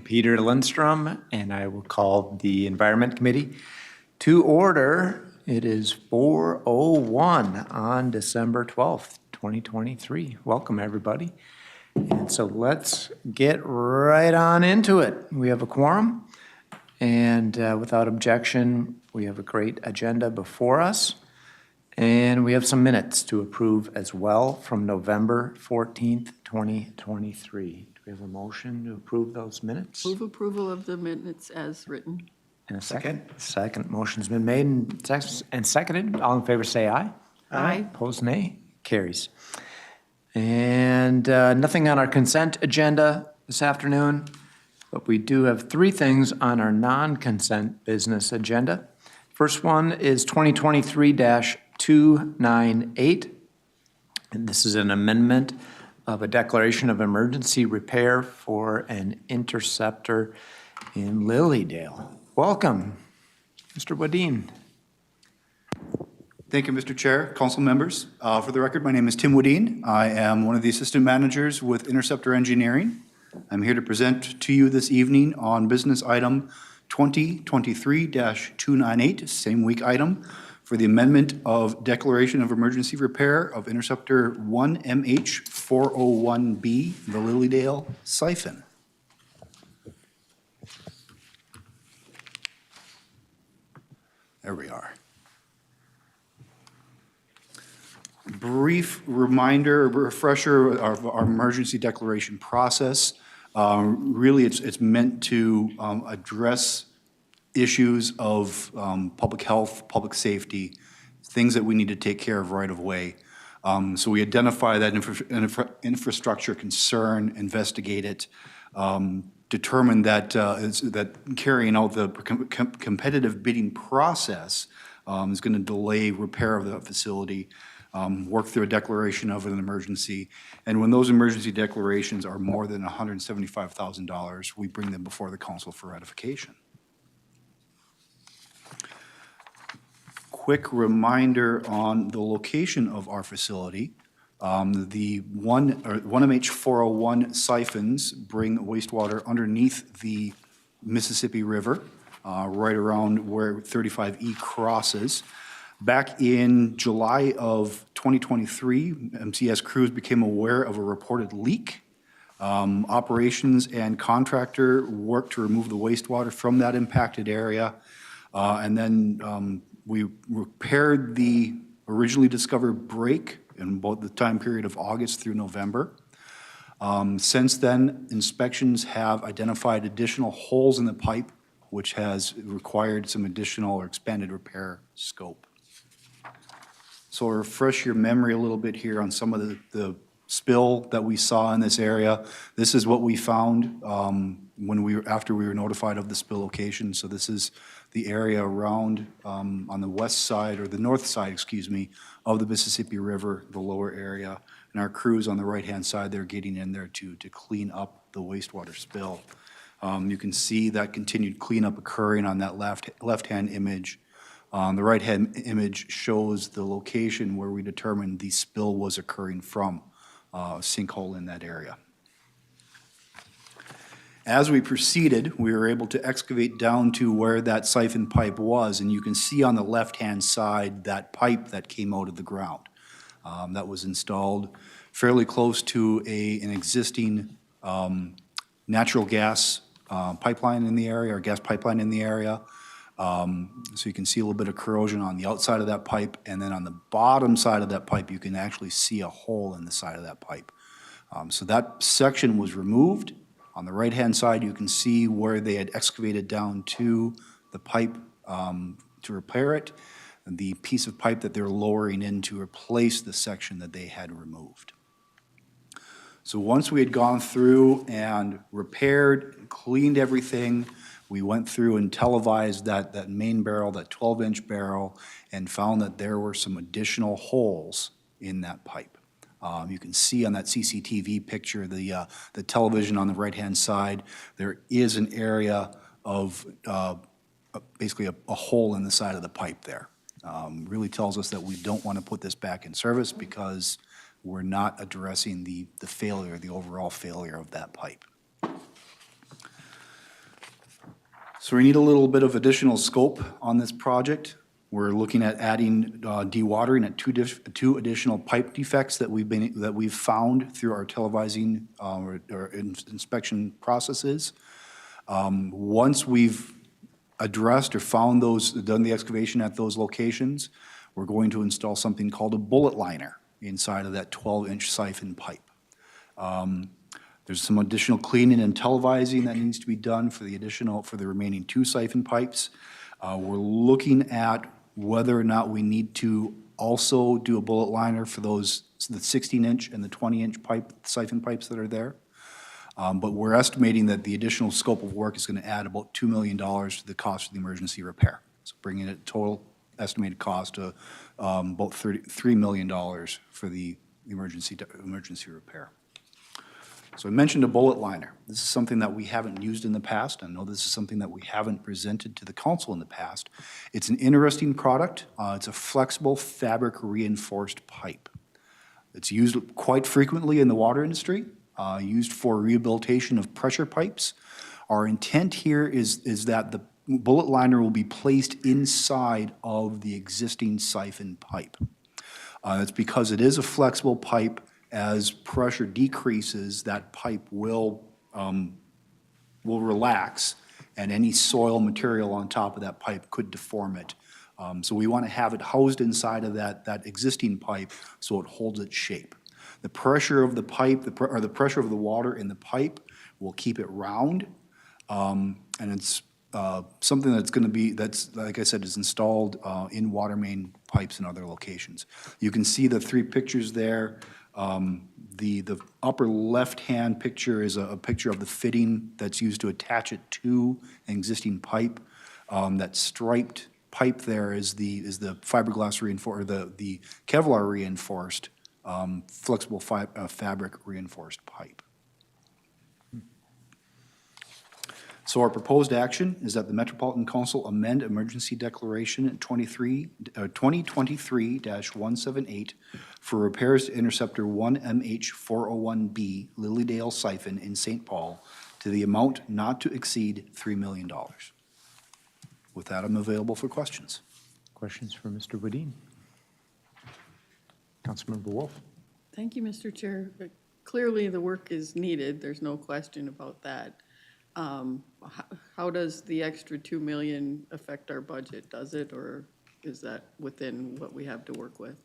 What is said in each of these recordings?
Peter Lindstrom, and I will call the Environment Committee to order. It is 4:01 on December 12th, 2023. Welcome, everybody. And so let's get right on into it. We have a quorum, and without objection, we have a great agenda before us. And we have some minutes to approve as well from November 14th, 2023. Do we have a motion to approve those minutes? Move approval of the minutes as written. And a second? Second. Motion's been made and seconded. All in favor say aye. Aye. Opposed, nay. Carries. And nothing on our consent agenda this afternoon, but we do have three things on our non-consent business agenda. First one is 2023-298, and this is an amendment of a declaration of emergency repair for an Interceptor in Lilydale. Welcome, Mr. Wedin. Thank you, Mr. Chair, council members. For the record, my name is Tim Wedin. I am one of the assistant managers with Interceptor Engineering. I'm here to present to you this evening on business item 2023-298, same week item, for the amendment of Declaration of Emergency Repair of Interceptor 1MH401B, the Lilydale Siphon. There we are. Brief reminder, refresher of our emergency declaration process. Really, it's meant to address issues of public health, public safety, things that we need to take care of right away. So we identify that infrastructure concern, investigate it, determine that that carrying out the competitive bidding process is going to delay repair of the facility. Work through a declaration of an emergency. And when those emergency declarations are more than $175,000, we bring them before the council for ratification. Quick reminder on the location of our facility. The 1MH401 siphons bring wastewater underneath the Mississippi River, right around where 35E crosses. Back in July of 2023, MCS crews became aware of a reported leak. Operations and contractor worked to remove the wastewater from that impacted area. And then we repaired the originally discovered break in both the time period of August through November. Since then, inspections have identified additional holes in the pipe, which has required some additional or expanded repair scope. So I'll refresh your memory a little bit here on some of the spill that we saw in this area. This is what we found after we were notified of the spill location. So this is the area around on the west side, or the north side, excuse me, of the Mississippi River, the lower area. And our crews on the right-hand side, they're getting in there to clean up the wastewater spill. You can see that continued cleanup occurring on that left-hand image. The right-hand image shows the location where we determined the spill was occurring from, a sinkhole in that area. As we proceeded, we were able to excavate down to where that siphon pipe was, and you can see on the left-hand side that pipe that came out of the ground. That was installed fairly close to an existing natural gas pipeline in the area, or gas pipeline in the area. So you can see a little bit of corrosion on the outside of that pipe, and then on the bottom side of that pipe, you can actually see a hole in the side of that pipe. So that section was removed. On the right-hand side, you can see where they had excavated down to the pipe to repair it, and the piece of pipe that they're lowering in to replace the section that they had removed. So once we had gone through and repaired, cleaned everything, we went through and televised that main barrel, that 12-inch barrel, and found that there were some additional holes in that pipe. You can see on that CCTV picture, the television on the right-hand side, there is an area of basically a hole in the side of the pipe there. Really tells us that we don't want to put this back in service because we're not addressing the failure, the overall failure of that pipe. So we need a little bit of additional scope on this project. We're looking at adding dewatering at two additional pipe defects that we've found through our televising or inspection processes. Once we've addressed or found those, done the excavation at those locations, we're going to install something called a bullet liner inside of that 12-inch siphon pipe. There's some additional cleaning and televising that needs to be done for the remaining 2 siphon pipes. We're looking at whether or not we need to also do a bullet liner for the 16-inch and the 20-inch siphon pipes that are there. But we're estimating that the additional scope of work is going to add about $2 million to the cost of the emergency repair. So bringing it total estimated cost to about $3 million for the emergency repair. So I mentioned a bullet liner. This is something that we haven't used in the past. I know this is something that we haven't presented to the council in the past. It's an interesting product. It's a flexible fabric reinforced pipe. It's used quite frequently in the water industry, used for rehabilitation of pressure pipes. Our intent here is that the bullet liner will be placed inside of the existing siphon pipe. It's because it is a flexible pipe. As pressure decreases, that pipe will relax, and any soil material on top of that pipe could deform it. So we want to have it housed inside of that existing pipe so it holds its shape. The pressure of the pipe, or the pressure of the water in the pipe will keep it round, and it's something that's going to be, like I said, is installed in water main pipes and other locations. You can see the 3 pictures there. The upper left-hand picture is a picture of the fitting that's used to attach it to an existing pipe. That striped pipe there is the fiberglass reinforced, or the Kevlar reinforced, flexible fabric reinforced pipe. So our proposed action is that the Metropolitan Council amend Emergency Declaration 2023-178 for repairs to Interceptor 1MH401B Lilydale Siphon in St. Paul to the amount not to exceed $3 million. With that, I'm available for questions. Questions for Mr. Wedin? Councilmember Wolf? Thank you, Mr. Chair. Clearly, the work is needed. There's no question about that. How does the extra $2 million affect our budget? Does it, or is that within what we have to work with?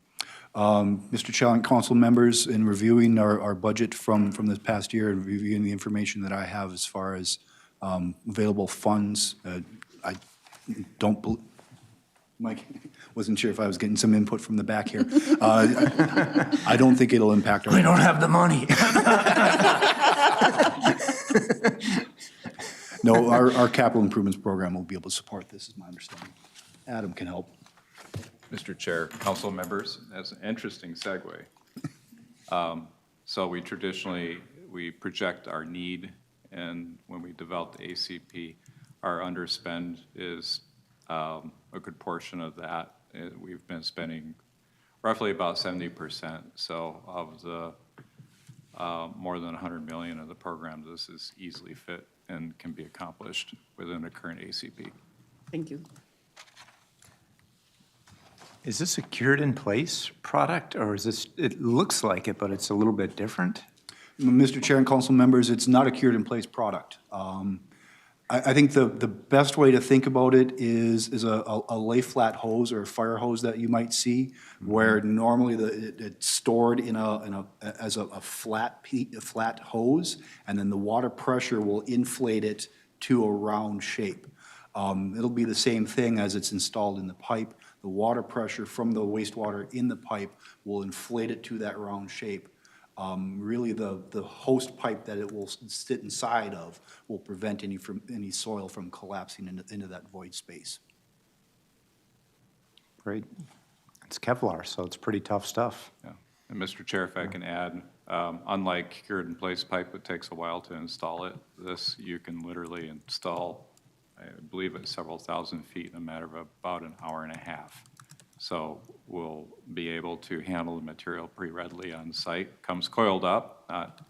Mr. Chair and council members, in reviewing our budget from this past year and reviewing the information that I have as far as available funds, I don't Mike, wasn't sure if I was getting some input from the back here. I don't think it'll impact our. We don't have the money. No, our capital improvements program will be able to support this, is my understanding. Adam can help. Mr. Chair, council members, that's an interesting segue. So we traditionally project our need, and when we develop the ACP, our underspend is a good portion of that. We've been spending roughly about 70%. So of the more than 100 million of the program, this is easily fit and can be accomplished within the current ACP. Thank you. Is this a cured-in-place product, or is this, it looks like it, but it's a little bit different? Mr. Chair and council members, it's not a cured-in-place product. I think the best way to think about it is a lay-flat hose or a fire hose that you might see, where normally it's stored as a flat hose, and then the water pressure will inflate it to a round shape. It'll be the same thing as it's installed in the pipe. The water pressure from the wastewater in the pipe will inflate it to that round shape. Really, the host pipe that it will sit inside of will prevent any soil from collapsing into that void space. Great. It's Kevlar, so it's pretty tough stuff. Yeah. And Mr. Chair, if I can add, unlike cured-in-place pipe, it takes a while to install it. This you can literally install, I believe it's several thousand feet in a matter of about an hour and a half. So we'll be able to handle the material pretty readily on site. Comes coiled up, not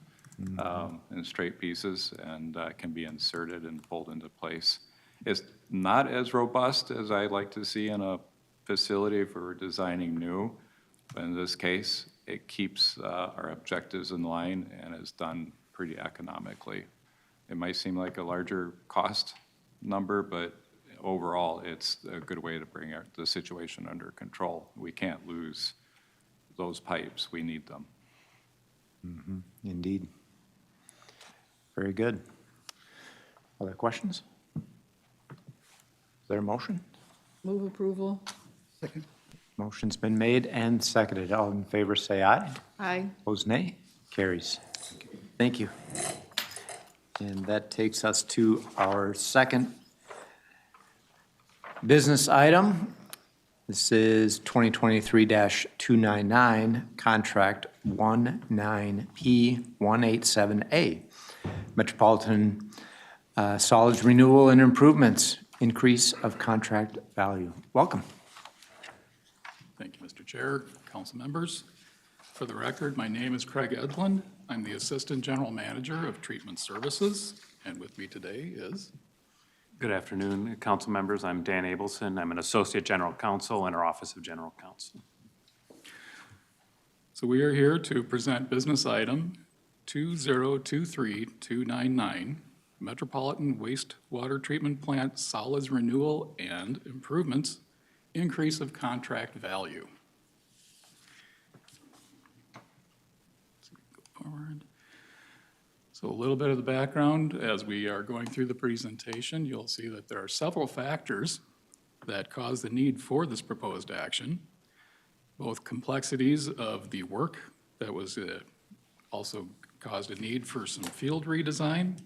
in straight pieces, and can be inserted and pulled into place. It's not as robust as I'd like to see in a facility if we were designing new. But in this case, it keeps our objectives in line and is done pretty economically. It might seem like a larger cost number, but overall, it's a good way to bring the situation under control. We can't lose those pipes. We need them. Indeed. Very good. Other questions? Is there a motion? Move approval. Motion's been made and seconded. All in favor, say aye. Aye. Opposed, nay. Carries. Thank you. And that takes us to our second business item. This is 2023-299, Contract 19P187A, Metropolitan Solids Renewal and Improvements, Increase of Contract Value. Welcome. Thank you, Mr. Chair, council members. For the record, my name is Craig Edlund. I'm the Assistant General Manager of Treatment Services, and with me today is... Good afternoon, council members. I'm Dan Abelson. I'm an Associate General Counsel in our Office of General Counsel. So we are here to present business item 2023299, Metropolitan Wastewater Treatment Plant Solids Renewal and Improvements, Increase of Contract Value. Go forward. So a little bit of the background, as we are going through the presentation, you'll see that there are several factors that cause the need for this proposed action, both complexities of the work that was also caused a need for some field redesign,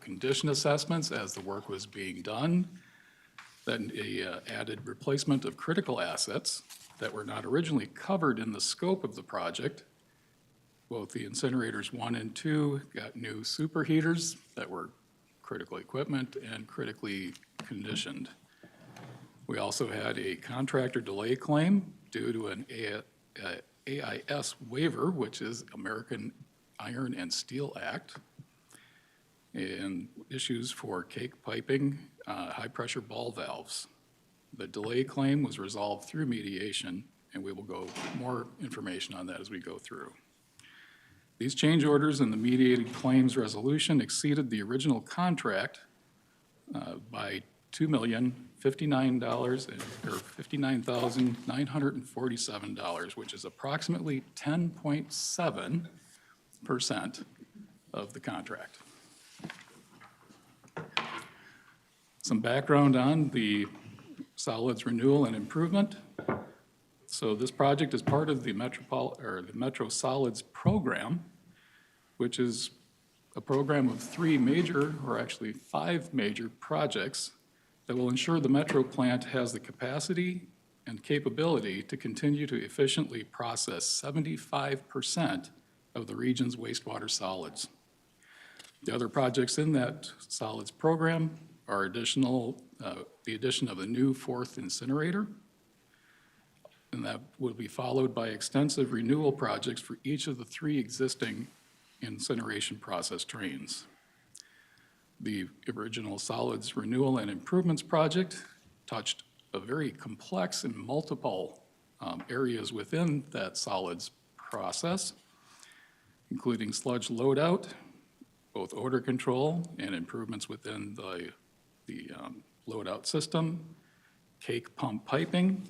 condition assessments as the work was being done, then a added replacement of critical assets that were not originally covered in the scope of the project. Both the incinerators 1 and 2 got new superheaters that were critical equipment and critically conditioned. We also had a contractor delay claim due to an AIS waiver, which is American Iron and Steel Act, and issues for cake piping, high-pressure ball valves. The delay claim was resolved through mediation, and we will go more information on that as we go through. These change orders and the mediated claims resolution exceeded the original contract by $59,947, which is approximately 10.7% of the contract. Some background on the solids renewal and improvement. So this project is part of the Metro Solids program, which is a program of 3 major, or actually 5 major projects that will ensure the Metro plant has the capacity and capability to continue to efficiently process 75% of the region's wastewater solids. The other projects in that solids program are the addition of a new 4th incinerator, and that will be followed by extensive renewal projects for each of the 3 existing incineration process trains. The original solids renewal and improvements project touched a very complex and multiple areas within that solids process, including sludge loadout, both odor control and improvements within the loadout system, cake pump piping,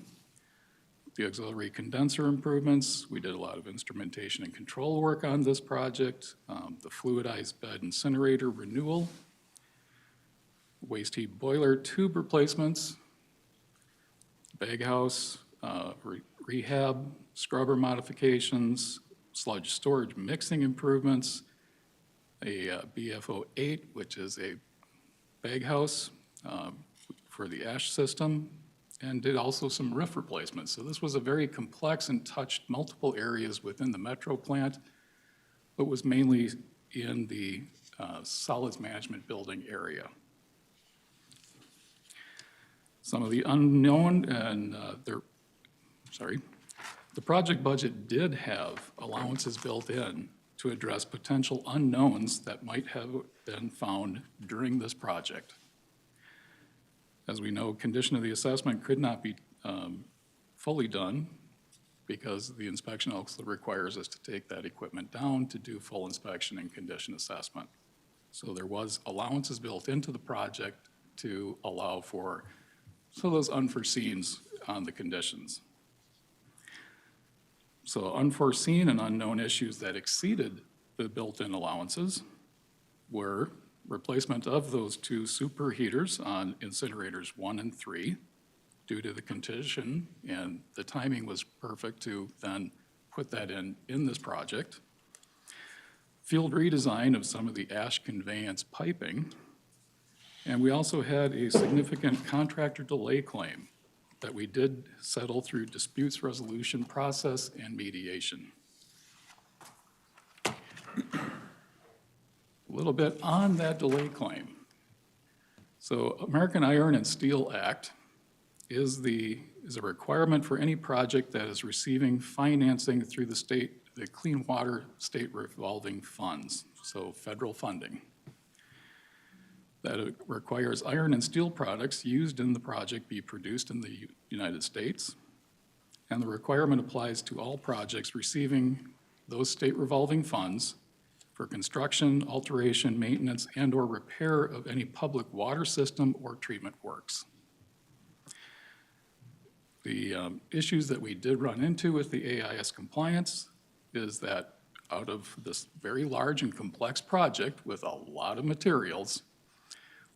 the auxiliary condenser improvements. We did a lot of instrumentation and control work on this project, the fluidized bed incinerator renewal, waste heat boiler tube replacements, baghouse rehab, scrubber modifications, sludge storage mixing improvements, a BFO8, which is a baghouse for the ash system, and did also some roof replacements. So this was a very complex and touched multiple areas within the Metro plant, but was mainly in the solids management building area. Some of the unknown and the project budget did have allowances built in to address potential unknowns that might have been found during this project. As we know, condition of the assessment could not be fully done because the inspection also requires us to take that equipment down to do full inspection and condition assessment. So there was allowances built into the project to allow for those unforeseens on the conditions. So unforeseen and unknown issues that exceeded the built-in allowances were replacement of those 2 superheaters on incinerators 1 and 3 due to the condition, and the timing was perfect to then put that in this project. Field redesign of some of the ash conveyance piping, and we also had a significant contractor delay claim that we did settle through disputes resolution process and mediation. A little bit on that delay claim. So American Iron and Steel Act is a requirement for any project that is receiving financing through the Clean Water State Revolving Funds, so federal funding. That it requires iron and steel products used in the project be produced in the United States. And the requirement applies to all projects receiving those state revolving funds for construction, alteration, maintenance, and/or repair of any public water system or treatment works. The issues that we did run into with the AIS compliance is that out of this very large and complex project with a lot of materials,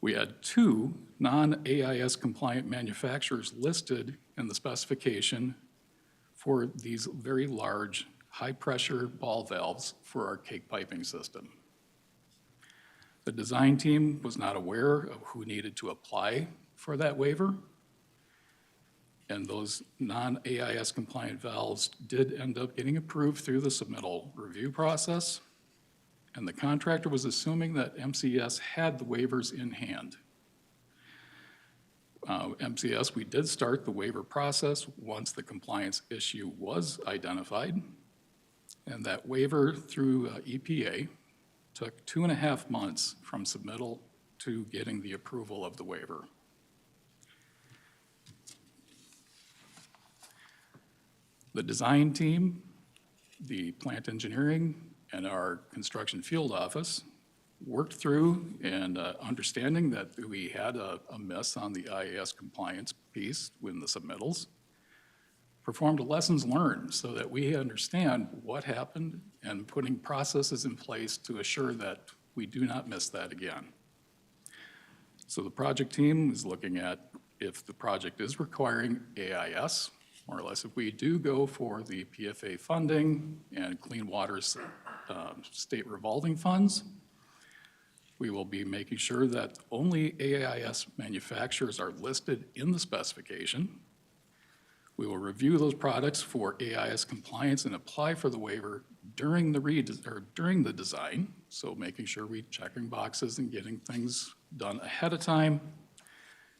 we had 2 non-AIS compliant manufacturers listed in the specification for these very large, high-pressure ball valves for our cake piping system. The design team was not aware of who needed to apply for that waiver, and those non-AIS compliant valves did end up getting approved through the submittal review process. And the contractor was assuming that MCS had the waivers in hand. MCS, we did start the waiver process once the compliance issue was identified. And that waiver through EPA took 2.5 months from submittal to getting the approval of the waiver. The design team, the plant engineering, and our construction field office worked through and understanding that we had a miss on the IAS compliance piece in the submittals, performed lessons learned so that we understand what happened and putting processes in place to assure that we do not miss that again. So the project team is looking at if the project is requiring AIS, more or less if we do go for the PFA funding and Clean Water's state revolving funds, we will be making sure that only AIS manufacturers are listed in the specification. We will review those products for AIS compliance and apply for the waiver during the design, so making sure we checking boxes and getting things done ahead of time,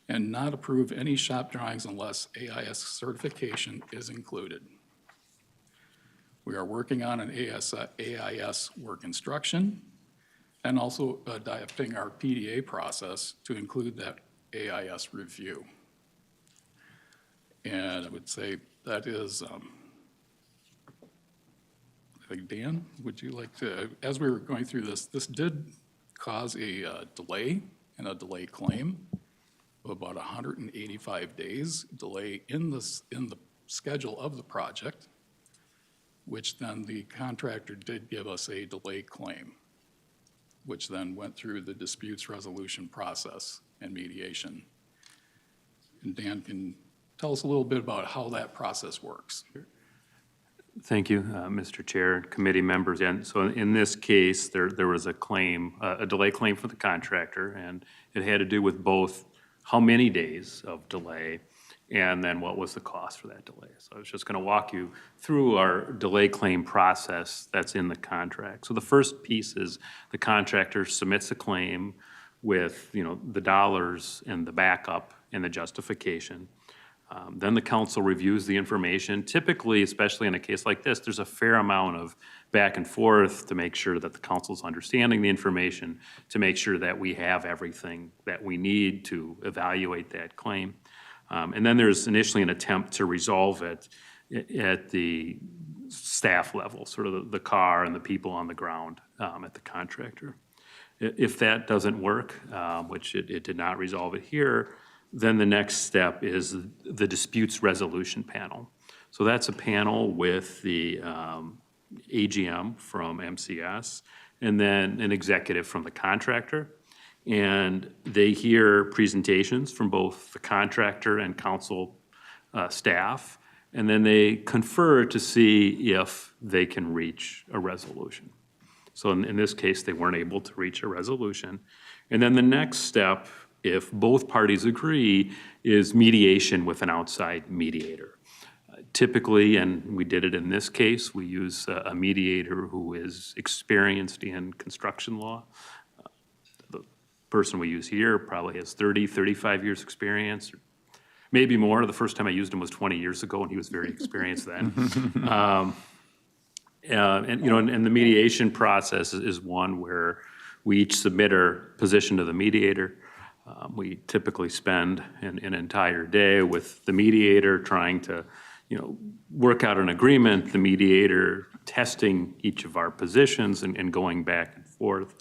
and not approve any shop drawings unless AIS certification is included. We are working on an AIS work instruction and also adapting our PDA process to include that AIS review. And I would say that is, I think, Dan, would you like to, as we were going through this did cause a delay and a delay claim of about 185 days delay in the schedule of the project, which then the contractor did give us a delay claim, which then went through the disputes resolution process and mediation. And Dan can tell us a little bit about how that process works. Thank you, Mr. Chair, committee members. And so in this case, there was a claim, a delay claim for the contractor, and it had to do with both how many days of delay and then what was the cost for that delay. So I was just going to walk you through our delay claim process that's in the contract. So the first piece is the contractor submits a claim with, the dollars and the backup and the justification. Then the council reviews the information. Typically, especially in a case like this, there's a fair amount of back and forth to make sure that the council's understanding the information, to make sure that we have everything that we need to evaluate that claim. And then there's initially an attempt to resolve it at the staff level, sort of the car and the people on the ground at the contractor. If that doesn't work, which it did not resolve it here, then the next step is the disputes resolution panel. So that's a panel with the AGM from MCS and then an executive from the contractor. And they hear presentations from both the contractor and council staff, and then they confer to see if they can reach a resolution. So in this case, they weren't able to reach a resolution. And then the next step, if both parties agree, is mediation with an outside mediator. Typically, and we did it in this case, we use a mediator who is experienced in construction law. The person we use here probably has 30, 35 years experience, maybe more. The first time I used him was 20 years ago, and he was very experienced then. And the mediation process is one where we each submit our position to the mediator. We typically spend an entire day with the mediator trying to, work out an agreement, the mediator testing each of our positions and going back and forth.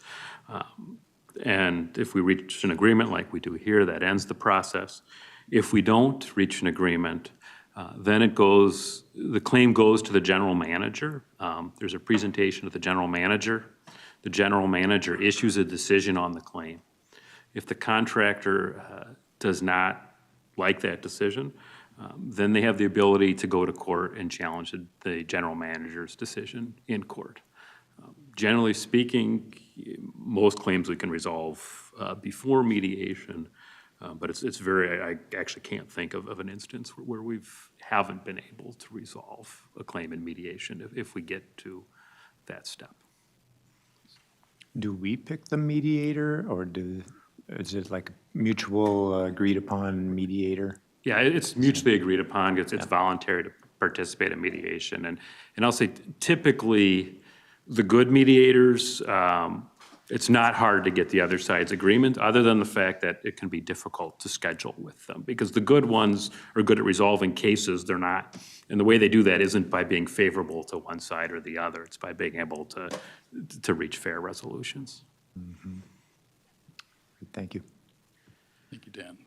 And if we reach an agreement like we do here, that ends the process. If we don't reach an agreement, then the claim goes to the general manager. There's a presentation to the general manager. The general manager issues a decision on the claim. If the contractor does not like that decision, then they have the ability to go to court and challenge the general manager's decision in court. Generally speaking, most claims we can resolve before mediation, but I actually can't think of an instance where haven't been able to resolve a claim in mediation if we get to that step. Do we pick the mediator, or is it like mutual agreed upon mediator? Yeah, it's mutually agreed upon. It's voluntary to participate in mediation. And I'll say typically the good mediators, it's not hard to get the other side's agreement, other than the fact that it can be difficult to schedule with them. Because the good ones are good at resolving cases, they're not. And the way they do that isn't by being favorable to one side or the other. It's by being able to reach fair resolutions. Mm-hmm. Thank you. Thank you, Dan.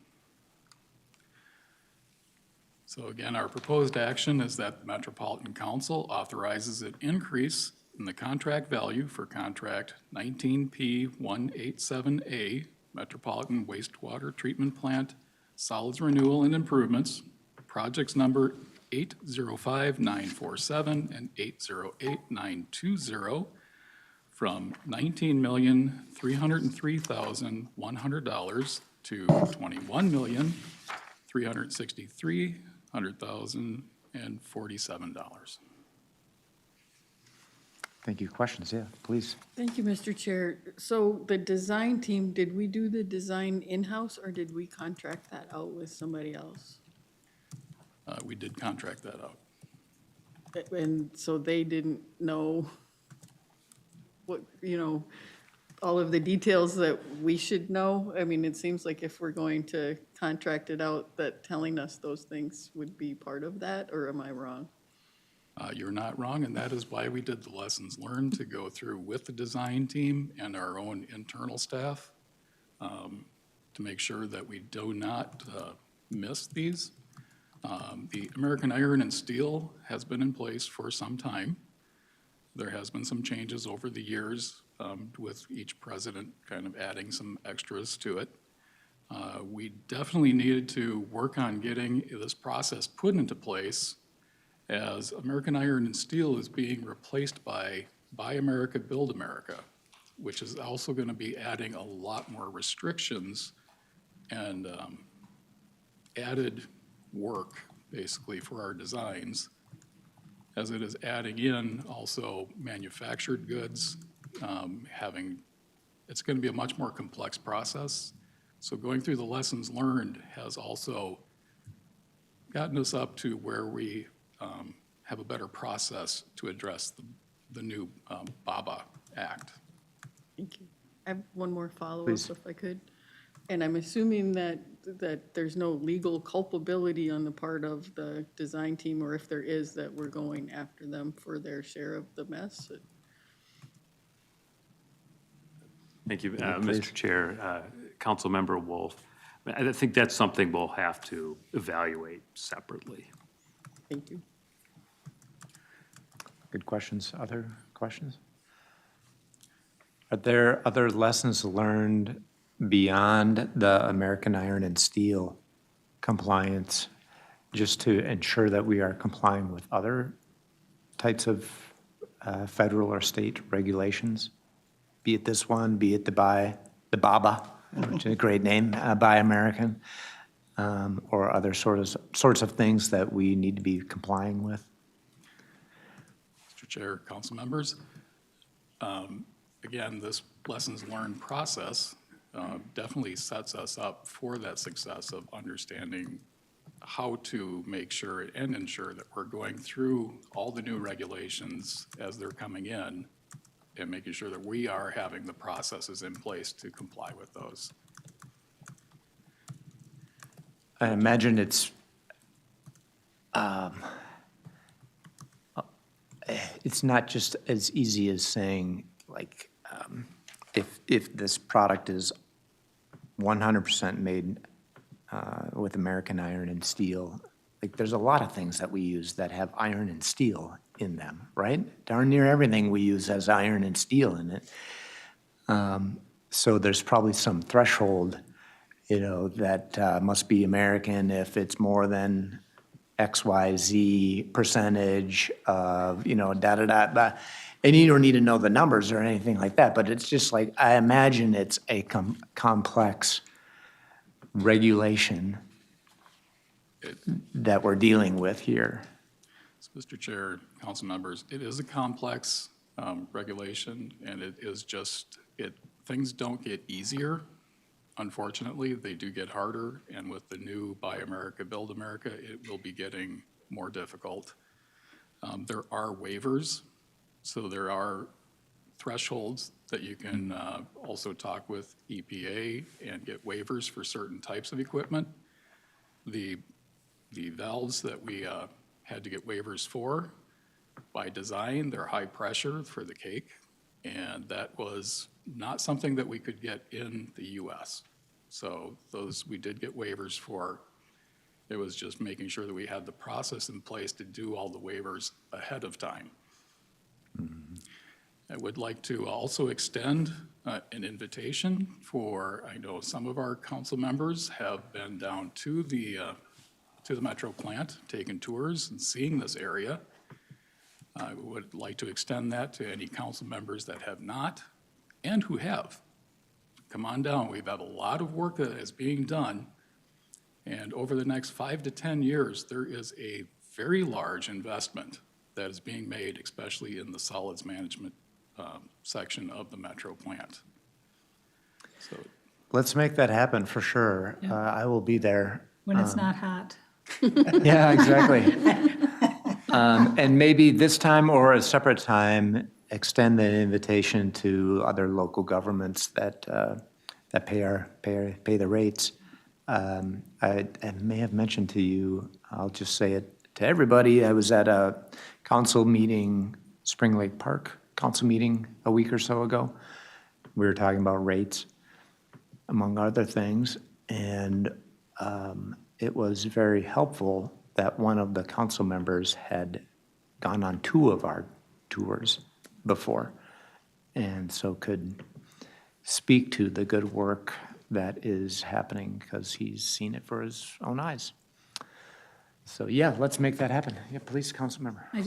So again, our proposed action is that the Metropolitan Council authorizes an increase in the contract value for contract 19P187A, Metropolitan Wastewater Treatment Plant, Solids Renewal and Improvements, projects number 805947 and 808920, from $19,303,100 to $21,363,100,047. Thank you. Questions? Yeah, please. Thank you, Mr. Chair. So the design team, did we do the design in-house or did we contract that out with somebody else? We did contract that out. And so they didn't know what, all of the details that we should know? I mean, it seems like if we're going to contract it out, that telling us those things would be part of that, or am I wrong? You're not wrong, and that is why we did the lessons learned to go through with the design team and our own internal staff to make sure that we do not miss these. The American Iron and Steel has been in place for some time. There has been some changes over the years with each president kind of adding some extras to it. We definitely needed to work on getting this process put into place, as American Iron and Steel is being replaced by Buy America, Build America, which is also going to be adding a lot more restrictions and added work, basically, for our designs, as it is adding in also manufactured goods, it's going to be a much more complex process. So going through the lessons learned has also gotten us up to where we have a better process to address the new BABA Act. Thank you. I have one more follow-up, Please. if I could. And I'm assuming that there's no legal culpability on the part of the design team, or if there is, that we're going after them for their share of the mess. Thank you, Mr. Chair. Councilmember Wolf, I think that's something we'll have to evaluate separately. Thank you. Good questions. Other questions? Are there other lessons learned beyond the American Iron and Steel compliance, just to ensure that we are complying with other types of federal or state regulations? Be it this one, be it the BABA, which is a great name, Buy American, or other sorts of things that we need to be complying with? Mr. Chair, council members, again, this lessons learned process definitely sets us up for that success of understanding how to make sure and ensure that we're going through all the new regulations as they're coming in and making sure that we are having the processes in place to comply with those. I imagine it's not just as easy as saying, like, if this product is 100% made with American iron and steel, like, there's a lot of things that we use that have iron and steel in them, right? Darn near everything we use has iron and steel in it. So there's probably some threshold, that must be American if it's more than XYZ percentage of, da-da-da-da. And you don't need to know the numbers or anything like that, but it's just like, I imagine it's a complex regulation that we're dealing with here. So, Mr. Chair, council members, it is a complex regulation, and it is just, things don't get easier. Unfortunately, they do get harder, and with the new Buy America, Build America, it will be getting more difficult. There are waivers, so there are thresholds that you can also talk with EPA and get waivers for certain types of equipment. The valves that we had to get waivers for, by design, they're high pressure for the cake, and that was not something that we could get in the US. So those we did get waivers for. It was just making sure that we had the process in place to do all the waivers ahead of time. I would like to also extend an invitation for, I know some of our council members have been down to the Metro plant, taking tours and seeing this area. I would like to extend that to any council members that have not and who have. Come on down. We've had a lot of work that is being done. And over the next 5 to 10 years, there is a very large investment that is being made, especially in the solids management section of the Metro plant. So, Let's make that happen for sure. I will be there. When it's not hot. Yeah, exactly. And maybe this time or a separate time, extend the invitation to other local governments that pay the rates. I may have mentioned to you, I'll just say it to everybody, I was at a council meeting, Spring Lake Park council meeting a week or so ago. We were talking about rates, among other things, and it was very helpful that one of the council members had gone on 2 of our tours before, and so could speak to the good work that is happening because he's seen it for his own eyes. So yeah, let's make that happen. Yeah, please, council member. I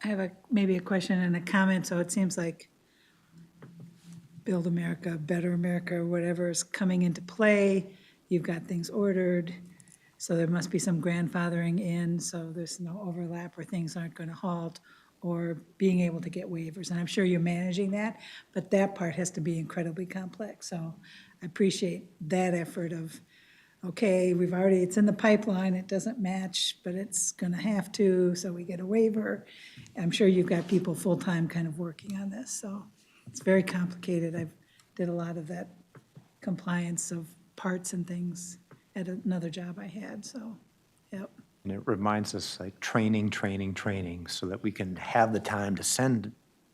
have maybe a question and a comment. So it seems like Build America, Better America, or whatever is coming into play. You've got things ordered, so there must be some grandfathering in, so there's no overlap or things aren't going to halt, or being able to get waivers. And I'm sure you're managing that, but that part has to be incredibly complex. So I appreciate that effort of okay, it's in the pipeline, it doesn't match, but it's gonna have to, so we get a waiver. I'm sure you've got people full-time kind of working on this, so it's very complicated. I've did a lot of that compliance of parts and things at another job I had, so, yep. And it reminds us, like, training, so that we can have the time to send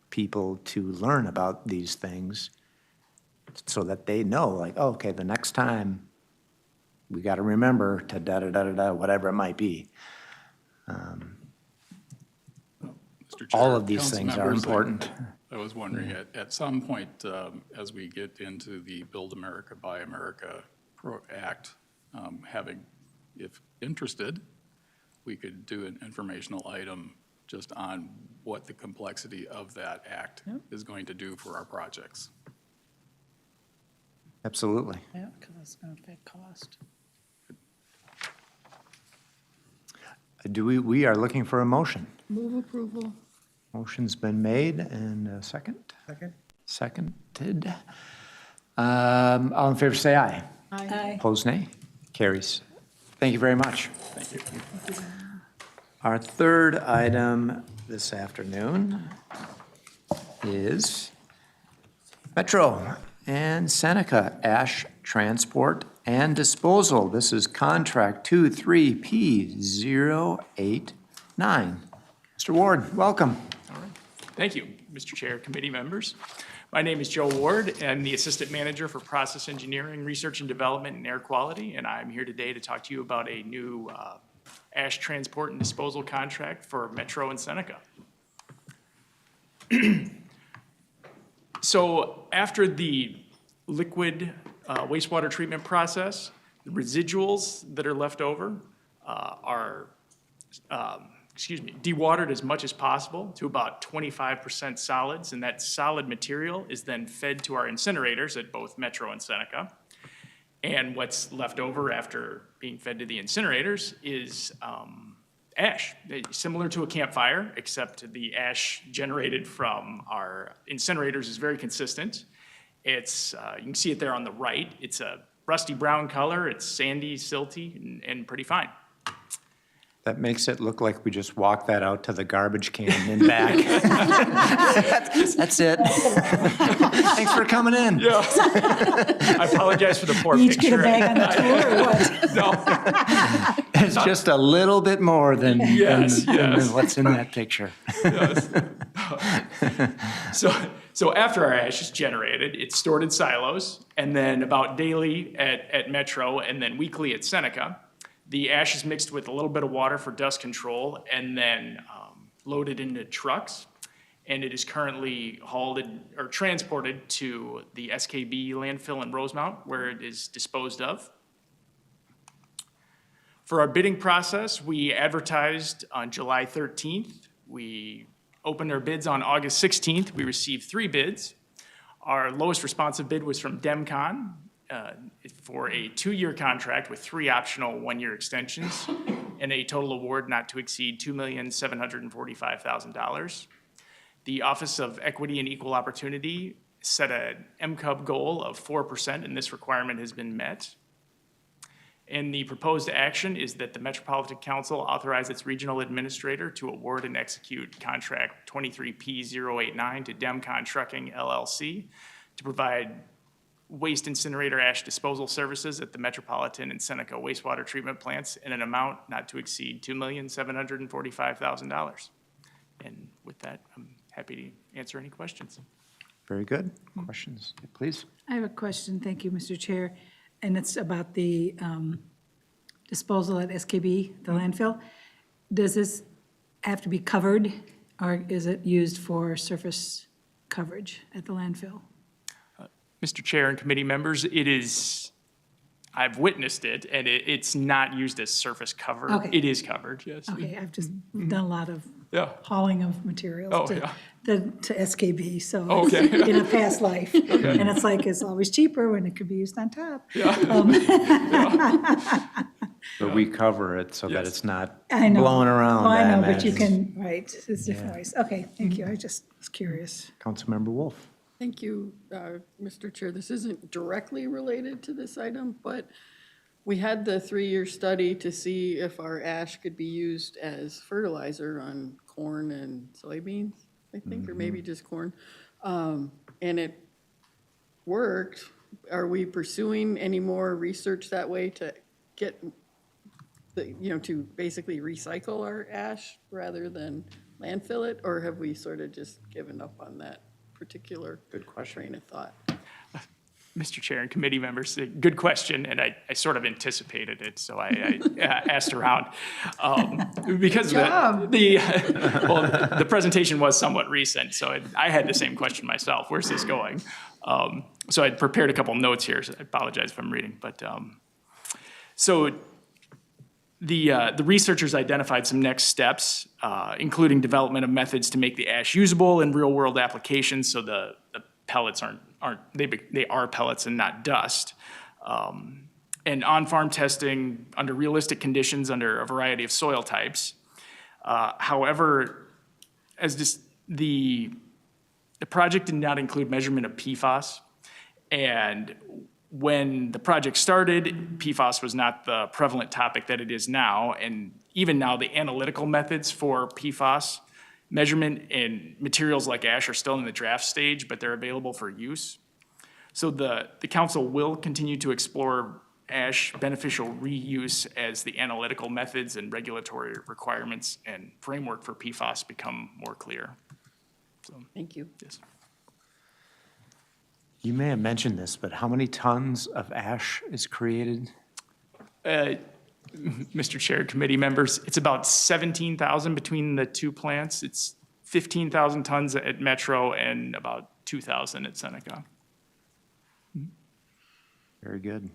people to learn about these things, so that they know, like, oh, okay, the next time, we got to remember to da-da-da-da-da, whatever it might be. Mr. Chair, All of these council things are members, important. I was wondering, at some point, as we get into the Build America, Buy America Act, if interested, we could do an informational item just on what the complexity of that act is going to do for our projects. Absolutely. Yeah, because it's gonna affect cost. We are looking for a motion. Move approval. Motion's been made, and a second? Seconded. All in favor, say aye. Aye. Opposed, nay. Carries. Thank you very much. Thank you. Our third item this afternoon is Metro and Seneca ash transport and disposal. This is contract 23P089. Mr. Ward, welcome. Thank you, Mr. Chair, committee members. My name is Joe Ward. I'm the Assistant Manager for Process Engineering, Research and Development, and Air Quality, and I'm here today to talk to you about a new ash transport and disposal contract for Metro and Seneca. So after the liquid wastewater treatment process, the residuals that are left over are dewatered as much as possible to about 25% solids, and that solid material is then fed to our incinerators at both Metro and Seneca. And what's left over after being fed to the incinerators is ash, similar to a campfire, except the ash generated from our incinerators is very consistent. It's, you can see it there on the right. It's a rusty brown color. It's sandy, silty, and pretty fine. That makes it look like we just walked that out to the garbage can and back. That's it. Thanks for coming in. Yeah. I apologize for the poor Each picture. get a bag on the tour or what? No. It's just a little bit more than Yes, yes. what's in that picture. Yes. So after our ash is generated, it's stored in silos, and then about daily at Metro, and then weekly at Seneca. The ash is mixed with a little bit of water for dust control, and then loaded into trucks. And it is currently hauled or transported to the SKB landfill in Rosemount, where it is disposed of. For our bidding process, we advertised on July 13th. We opened our bids on August 16th. We received 3 bids. Our lowest responsive bid was from DEMCON for a 2-year contract with 3 optional 1-year extensions and a total award not to exceed $2,745,000. The Office of Equity and Equal Opportunity set an MCUB goal of 4%, and this requirement has been met. And the proposed action is that the Metropolitan Council authorize its regional administrator to award and execute contract 23P089 to DEMCON Trucking LLC to provide waste incinerator ash disposal services at the Metropolitan and Seneca wastewater treatment plants in an amount not to exceed $2,745,000. And with that, I'm happy to answer any questions. Very good. Questions, please? I have a question, thank you, Mr. Chair, and it's about the disposal at SKB, the landfill. Does this have to be covered, or is it used for surface coverage at the landfill? Mr. Chair and committee members, it is, I've witnessed it, and it's not used as surface cover. Okay. It is covered, yes. Okay, I've just done a lot of Yeah. hauling of materials Oh, to yeah. to SKB, so Okay. in a past life. And it's like, it's always cheaper when it could be used on top. But we cover it so that Yes. it's not I know. blowing around. Oh, I know, but imagine. you can, right, it's different ways. Okay, thank you, I just was curious. Councilmember Wolf. Thank you, Mr. Chair. This isn't directly related to this item, but We had the 3-year study to see if our ash could be used as fertilizer on corn and soybeans, I think, or maybe just corn. And it worked. Are we pursuing any more research that way to get, to basically recycle our ash rather than landfill it? Or have we sort of just given up on that particular train of thought? Mr. Chair and committee members, good question, and I sort of anticipated it, so I asked around. Because the presentation was somewhat recent, so I had the same question myself. Where's this going? So I prepared a couple notes here, so I apologize if I'm reading. But so the researchers identified some next steps, including development of methods to make the ash usable in real-world applications, so the pellets they are pellets and not dust. And on-farm testing under realistic conditions under a variety of soil types. However, the project did not include measurement of PFAS. And when the project started, PFAS was not the prevalent topic that it is now. And even now, the analytical methods for PFAS measurement and materials like ash are still in the draft stage, but they're available for use. So the council will continue to explore ash beneficial reuse as the analytical methods and regulatory requirements and framework for PFAS become more clear. So, Thank you. yes. You may have mentioned this, but how many tons of ash is created? Mr. Chair, committee members, it's about 17,000 between the two plants. It's 15,000 tons at Metro and about 2,000 at Seneca. Very good.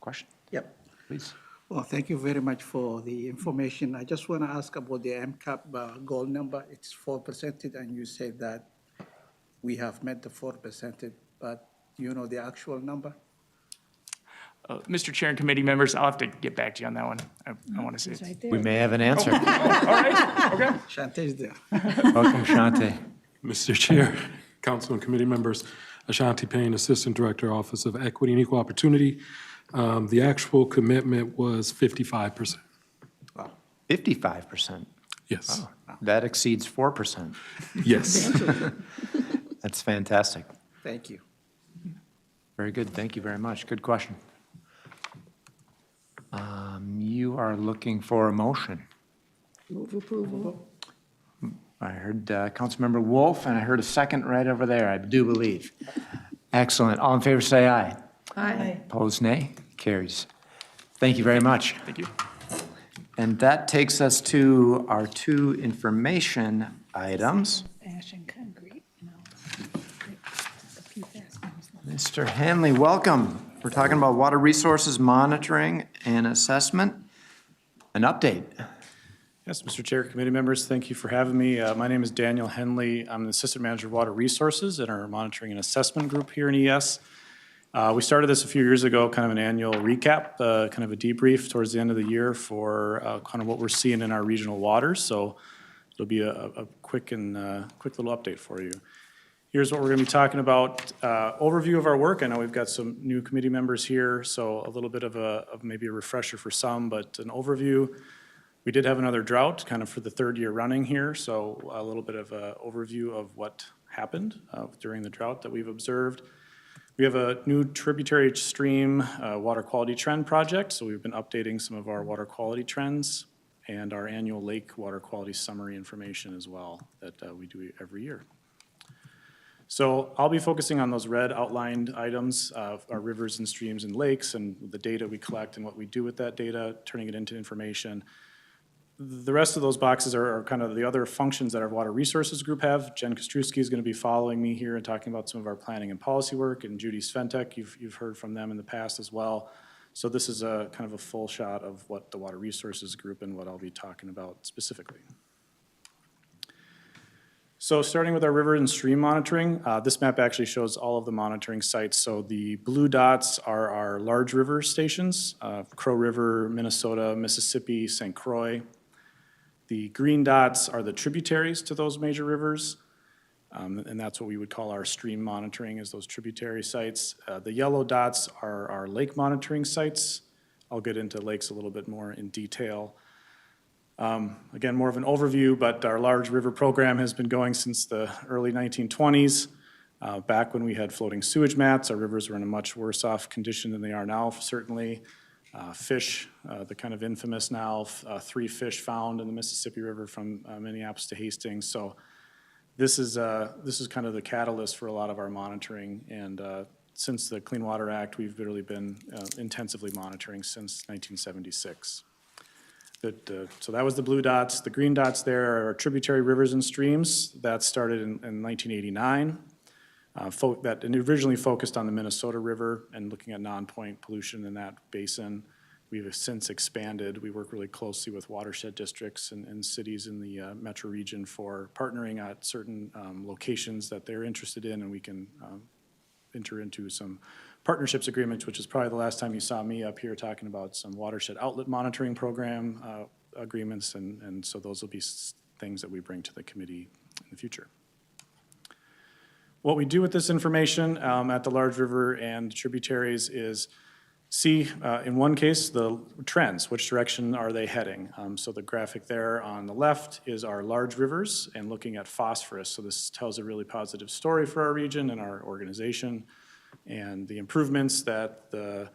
Question, Yep. please. Well, thank you very much for the information. I just want to ask about the MCAP goal number. It's 4%, and you said that we have met the 4%, but do you know the actual number? Mr. Chair and committee members, I'll have to get back to you on that one. I want to see It's it. right there. We may have an answer. All right, okay. Shantae's there. Welcome, Shante. Mr. Chair, council and committee members, Ashanti Payne, Assistant Director, Office of Equity and Equal Opportunity. The actual commitment was 55%. 55%. Yes, That exceeds 4%. yes. That's fantastic. Thank you. Very good. Thank you very much. Good question. You are looking for a motion. Move approval. I heard Councilmember Wolf, and I heard a second right over there, I do believe. Excellent. All in favor, say aye. Aye. Opposed, nay. Carries. Thank you very much. Thank you. And that takes us to our two information items. Ash and concrete, the PFAS ones. Mr. Hanley, welcome. We're talking about water resources monitoring and assessment. An update. Yes, Mr. Chair, committee members, thank you for having me. My name is Daniel Henley. I'm the Assistant Manager of Water Resources in our Monitoring and Assessment group here in ES. We started this a few years ago, kind of an annual recap, kind of a debrief towards the end of the year for kind of what we're seeing in our regional waters. So it'll be a quick little update for you. Here's what we're going to be talking about. Overview of our work. I know we've got some new committee members here, so a little bit of maybe a refresher for some, but an overview. We did have another drought kind of for the third year running here, so a little bit of an overview of what happened during the drought that we've observed. We have a new tributary stream water quality trend project, so we've been updating some of our water quality trends and our annual lake water quality summary information as well that we do every year. So I'll be focusing on those red outlined items of our rivers and streams and lakes and the data we collect and what we do with that data, turning it into information. The rest of those boxes are kind of the other functions that our water resources group have. Jen Kostrowski is going to be following me here and talking about some of our planning and policy work, and Judy Sventek, you've heard from them in the past as well. So this is a kind of a full shot of what the water resources group and what I'll be talking about specifically. So starting with our river and stream monitoring, this map actually shows all of the monitoring sites. So the blue dots are our large river stations, Crow River, Minnesota, Mississippi, St. Croix. The green dots are the tributaries to those major rivers. And that's what we would call our stream monitoring, is those tributary sites. The yellow dots are our lake monitoring sites. I'll get into lakes a little bit more in detail. Again, more of an overview, but our large river program has been going since the early 1920s. Back when we had floating sewage mats, our rivers were in a much worse off condition than they are now, certainly. Fish, the kind of infamous now, 3 fish found in the Mississippi River from Minneapolis to Hastings. So this is kind of the catalyst for a lot of our monitoring. And since the Clean Water Act, we've really been intensively monitoring since 1976. So that was the blue dots. The green dots there are tributary rivers and streams. That started in 1989. That originally focused on the Minnesota River and looking at non-point pollution in that basin. We've since expanded. We work really closely with watershed districts and cities in the metro region for partnering at certain locations that they're interested in, and we can enter into some partnerships agreements, which is probably the last time you saw me up here talking about some watershed outlet monitoring program agreements, and so those will be things that we bring to the committee in the future. What we do with this information at the large river and tributaries is see, in one case, the trends, which direction are they heading? So the graphic there on the left is our large rivers and looking at phosphorus. So this tells a really positive story for our region and our organization, and the improvements that the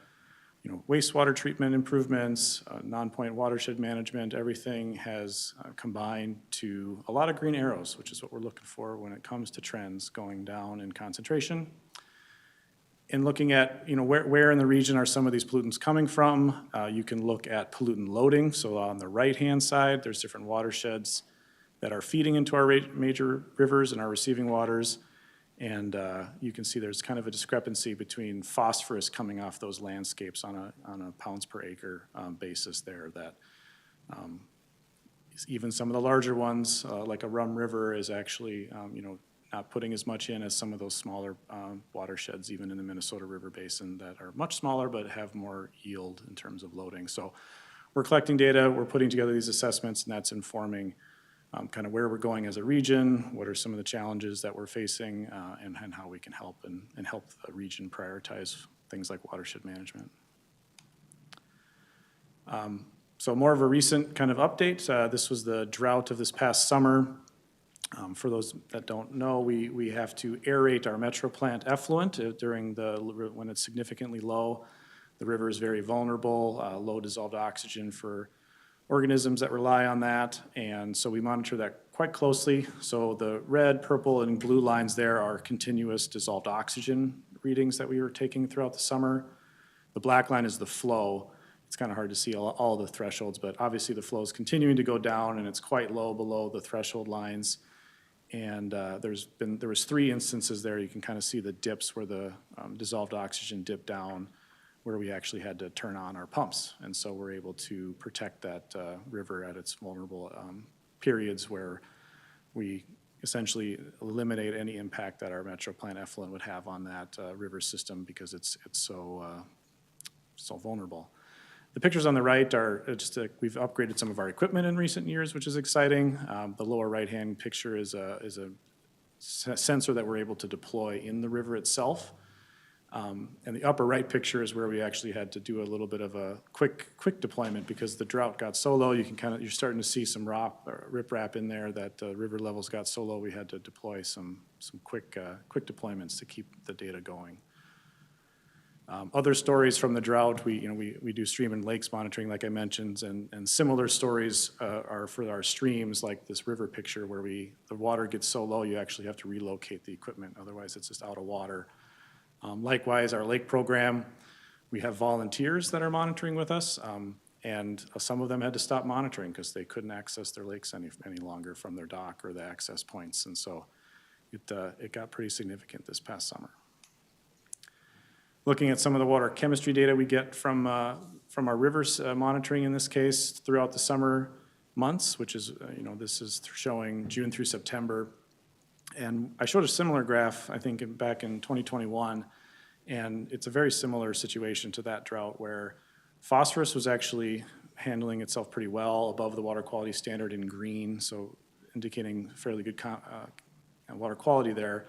wastewater treatment improvements, non-point watershed management, everything has combined to a lot of green arrows, which is what we're looking for when it comes to trends going down in concentration. In looking at where in the region are some of these pollutants coming from, you can look at pollutant loading. So on the right-hand side, there's different watersheds that are feeding into our major rivers and our receiving waters. And you can see there's kind of a discrepancy between phosphorus coming off those landscapes on a pounds per acre basis there, that even some of the larger ones, like a Rum River, is actually not putting as much in as some of those smaller watersheds, even in the Minnesota River Basin, that are much smaller but have more yield in terms of loading. So we're collecting data, we're putting together these assessments, and that's informing kind of where we're going as a region, what are some of the challenges that we're facing, and how we can help and help the region prioritize things like watershed management. So more of a recent kind of update. This was the drought of this past summer. For those that don't know, we have to aerate our metro plant effluent during when it's significantly low. The river is very vulnerable, low dissolved oxygen for organisms that rely on that, and so we monitor that quite closely. So the red, purple, and blue lines there are continuous dissolved oxygen readings that we were taking throughout the summer. The black line is the flow. It's kind of hard to see all the thresholds, but obviously the flow is continuing to go down, and it's quite low below the threshold lines. And there was 3 instances there. You can kind of see the dips where the dissolved oxygen dipped down, where we actually had to turn on our pumps. And so we're able to protect that river at its vulnerable periods, where we essentially eliminate any impact that our metro plant effluent would have on that river system, because it's so vulnerable. The pictures on the right are just we've upgraded some of our equipment in recent years, which is exciting. The lower right-hand picture is a sensor that we're able to deploy in the river itself. And the upper right picture is where we actually had to do a little bit of a quick deployment, because the drought got so low. You're starting to see some riprap in there, that the river levels got so low we had to deploy some quick deployments to keep the data going. Other stories from the drought, we do stream and lakes monitoring, like I mentioned, and similar stories are for our streams, like this river picture, where the water gets so low you actually have to relocate the equipment, otherwise it's just out of water. Likewise, our lake program, we have volunteers that are monitoring with us, and some of them had to stop monitoring because they couldn't access their lakes any longer from their dock or the access points, and so it got pretty significant this past summer. Looking at some of the water chemistry data we get from our rivers monitoring in this case throughout the summer months, which is, this is showing June through September. And I showed a similar graph, I think, back in 2021, and it's a very similar situation to that drought, where phosphorus was actually handling itself pretty well above the water quality standard in green, so indicating fairly good water quality there.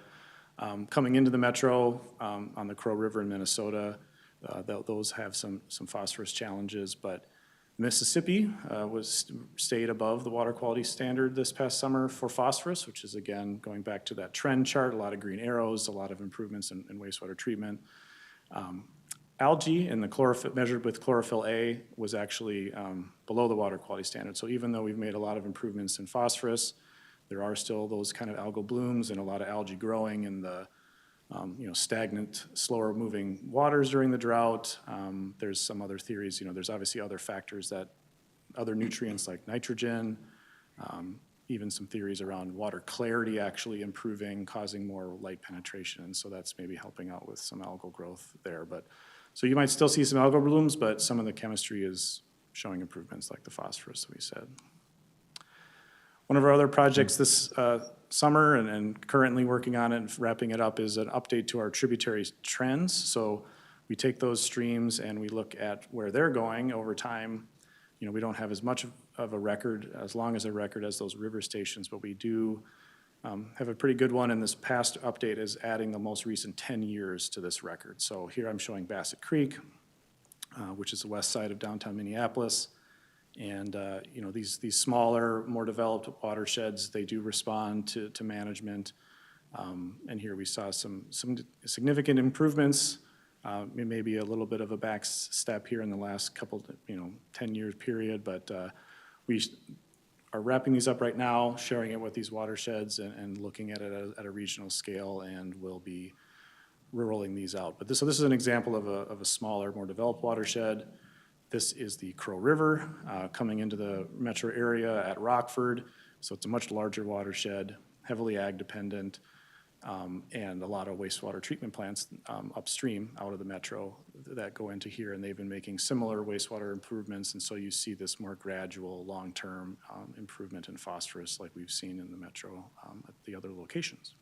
Coming into the metro on the Crow River in Minnesota, those have some phosphorus challenges, but Mississippi stayed above the water quality standard this past summer for phosphorus, which is, again, going back to that trend chart, a lot of green arrows, a lot of improvements in wastewater treatment. Algae in the chlorophyll, measured with chlorophyll A, was actually below the water quality standard. So even though we've made a lot of improvements in phosphorus, there are still those kind of algal blooms and a lot of algae growing in the stagnant, slower moving waters during the drought. There's some other theories, there's obviously other factors other nutrients like nitrogen, even some theories around water clarity actually improving, causing more light penetration. And so that's maybe helping out with some algal growth there. So you might still see some algal blooms, but some of the chemistry is showing improvements like the phosphorus that we said. One of our other projects this summer and currently working on it and wrapping it up is an update to our tributary trends. So we take those streams and we look at where they're going over time. We don't have as much of a record, as long as a record as those river stations, but we do have a pretty good one, and this past update is adding the most recent 10 years to this record. So here I'm showing Bassett Creek, which is the west side of downtown Minneapolis. And these smaller, more developed watersheds, they do respond to management. And here we saw some significant improvements, maybe a little bit of a back step here in the last couple, 10-year period, but we are wrapping these up right now, sharing it with these watersheds and looking at it at a regional scale, and we'll be rolling these out. But so this is an example of a smaller, more developed watershed. This is the Crow River coming into the metro area at Rockford. So it's a much larger watershed, heavily ag dependent, and a lot of wastewater treatment plants upstream out of the metro that go into here, and they've been making similar wastewater improvements, and so you see this more gradual, long-term improvement in phosphorus like we've seen in the metro at the other locations.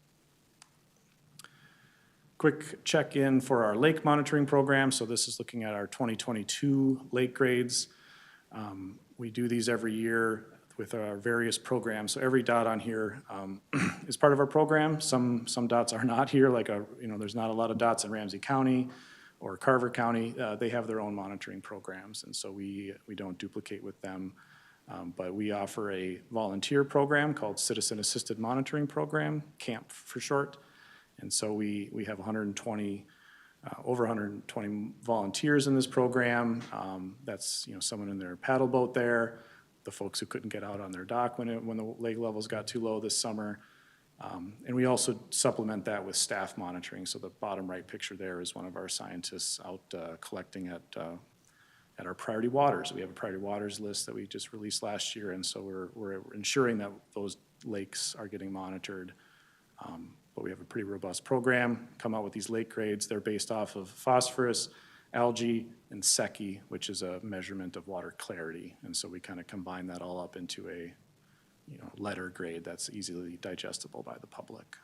Quick check-in for our lake monitoring program. So this is looking at our 2022 lake grades. We do these every year with our various programs. So every dot on here is part of our program. Some dots are not here, like there's not a lot of dots in Ramsey County or Carver County. They have their own monitoring programs, and so we don't duplicate with them. But we offer a volunteer program called Citizen Assisted Monitoring Program, CAMP for short. And so we have over 120 volunteers in this program. That's someone in their paddle boat there, the folks who couldn't get out on their dock when the lake levels got too low this summer. And we also supplement that with staff monitoring. So the bottom right picture there is one of our scientists out collecting at our priority waters. We have a priority waters list that we just released last year, and so we're ensuring that those lakes are getting monitored. But we have a pretty robust program, come out with these lake grades. They're based off of phosphorus, algae, and Secchi, which is a measurement of water clarity. And so we kind of combine that all up into a letter grade that's easily digestible by the public.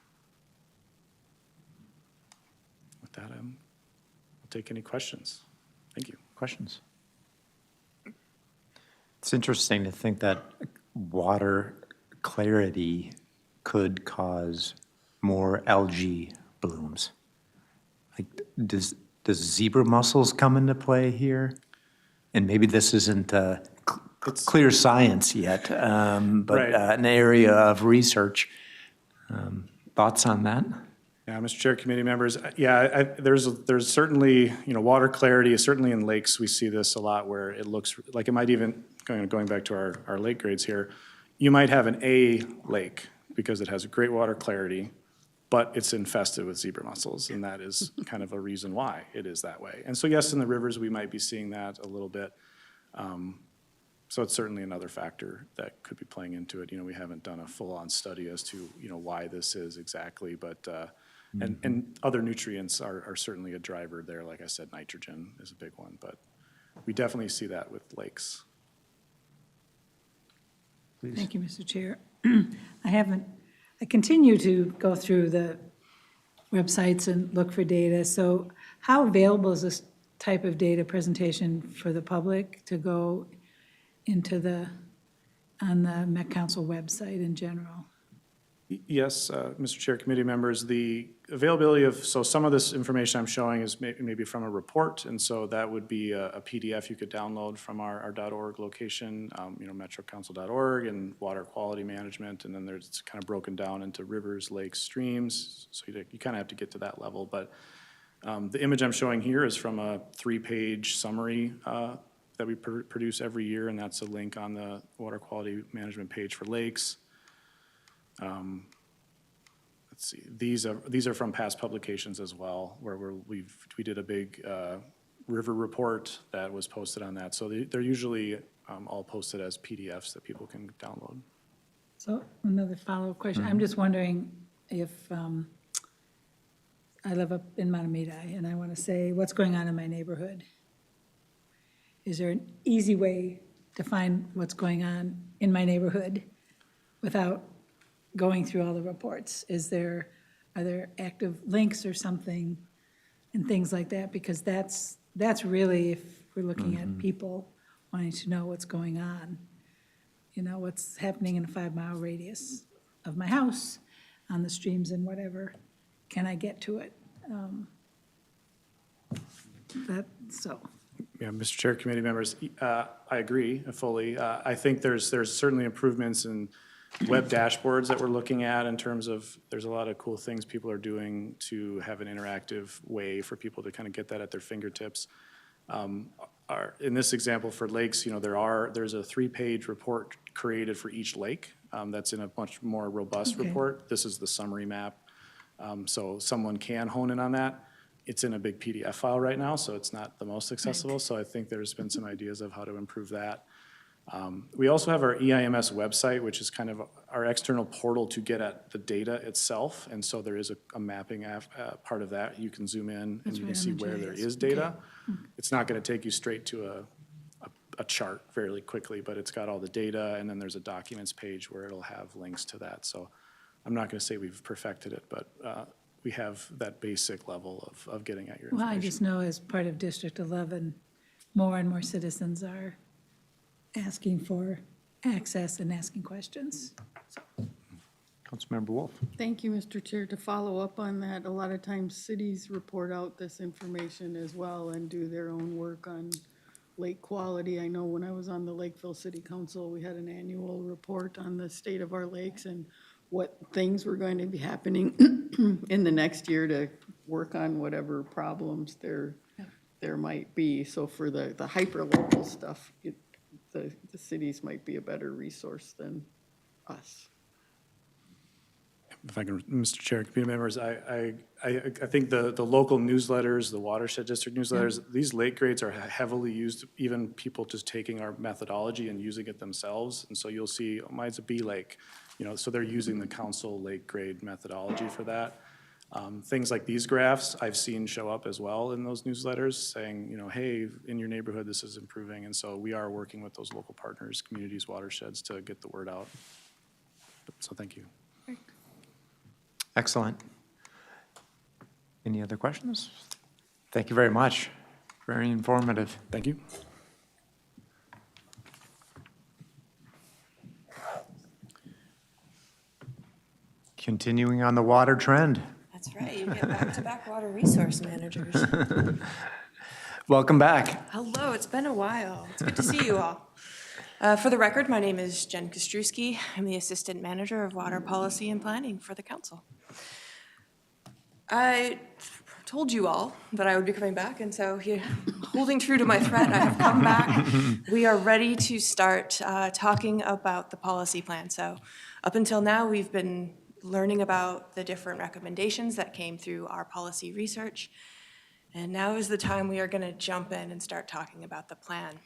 With that, I'll take any questions. Thank you. Questions? It's interesting to think that water clarity could cause more algae blooms. Like, does zebra mussels come into play here? And maybe this isn't clear science yet, but Right. An area of research. Thoughts on that? Yeah, Mr. Chair, committee members, there's certainly, water clarity is certainly in lakes. We see this a lot where it looks like it might even, going back to our lake grades here, you might have an A lake because it has great water clarity, but it's infested with zebra mussels, and that is kind of a reason why it is that way. And so yes, in the rivers, we might be seeing that a little bit. So it's certainly another factor that could be playing into it. We haven't done a full-on study as to, why this is exactly, but, and other nutrients are certainly a driver there. Like I said, nitrogen is a big one, but we definitely see that with lakes. Thank you, Mr. Chair. I continue to go through the websites and look for data. So how available is this type of data presentation for the public to go into on the Met Council website in general? Yes, Mr. Chair, committee members, the availability of, so some of this information I'm showing is maybe from a report, and so that would be a PDF you could download from our .org location, metrocouncil.org and water quality management, and then it's kind of broken down into rivers, lakes, streams, so you kind of have to get to that level. But the image I'm showing here is from a 3-page summary that we produce every year, and that's a link on the water quality management page for lakes. Let's see, these are from past publications as well, where we did a big river report that was posted on that. So they're usually all posted as PDFs that people can download. So another follow-up question. I'm just wondering if, I live up in Matamidi, and I want to say, what's going on in my neighborhood? Is there an easy way to find what's going on in my neighborhood without going through all the reports? Are there active links or something and things like that? Because that's really, if we're looking at people wanting to know what's going on, what's happening in a 5-mile radius of my house, on the streams and whatever, can I get to it? Yeah, Mr. Chair, committee members, I agree fully. I think there's certainly improvements in web dashboards that we're looking at in terms of, there's a lot of cool things people are doing to have an interactive way for people to kind of get that at their fingertips. In this example for lakes, there's a 3-page report created for each lake that's in a much more robust report. This is the summary map. So someone can hone in on that. It's in a big PDF file right now, so it's not the most accessible. So I think there's been some ideas of how to improve that. We also have our EIMS website, which is kind of our external portal to get at the data itself. And so there is a mapping part of that. You can zoom in and you can see where there is data. It's not going to take you straight to a chart fairly quickly, but it's got all the data, and then there's a documents page where it'll have links to that. So I'm not going to say we've perfected it, but we have that basic level of getting at your information. Well, I just know as part of District 11, more and more citizens are asking for access and asking questions. Councilmember Wolf. Thank you, Mr. Chair. To follow up on that, a lot of times cities report out this information as well and do their own work on lake quality. I know when I was on the Lakeville City Council, we had an annual report on the state of our lakes and what things were going to be happening in the next year to work on whatever problems there might be. So for the hyper-local stuff, the cities might be a better resource than us. If I can, Mr. Chair, committee members, I think the local newsletters, the watershed district newsletters, these lake grades are heavily used, even people just taking our methodology and using it themselves. And so you'll see, mine's a B lake, so they're using the council lake grade methodology for that. Things like these graphs I've seen show up as well in those newsletters saying, hey, in your neighborhood, this is improving. And so we are working with those local partners, communities, watersheds to get the word out. So thank you. Excellent. Any other questions? Thank you very much. Very informative. Thank you. Continuing on the water trend. That's right, you get back-to-back water resource managers. Welcome back. Hello, it's been a while. It's good to see you all. For the record, my name is Jen Kostrowski. I'm the Assistant Manager of Water Policy and Planning for the Council. I told you all that I would be coming back, and so here, holding true to my threat, I have come back. We are ready to start talking about the policy plan. So up until now, we've been learning about the different recommendations that came through our policy research. And now is the time we are going to jump in and start talking about the plan.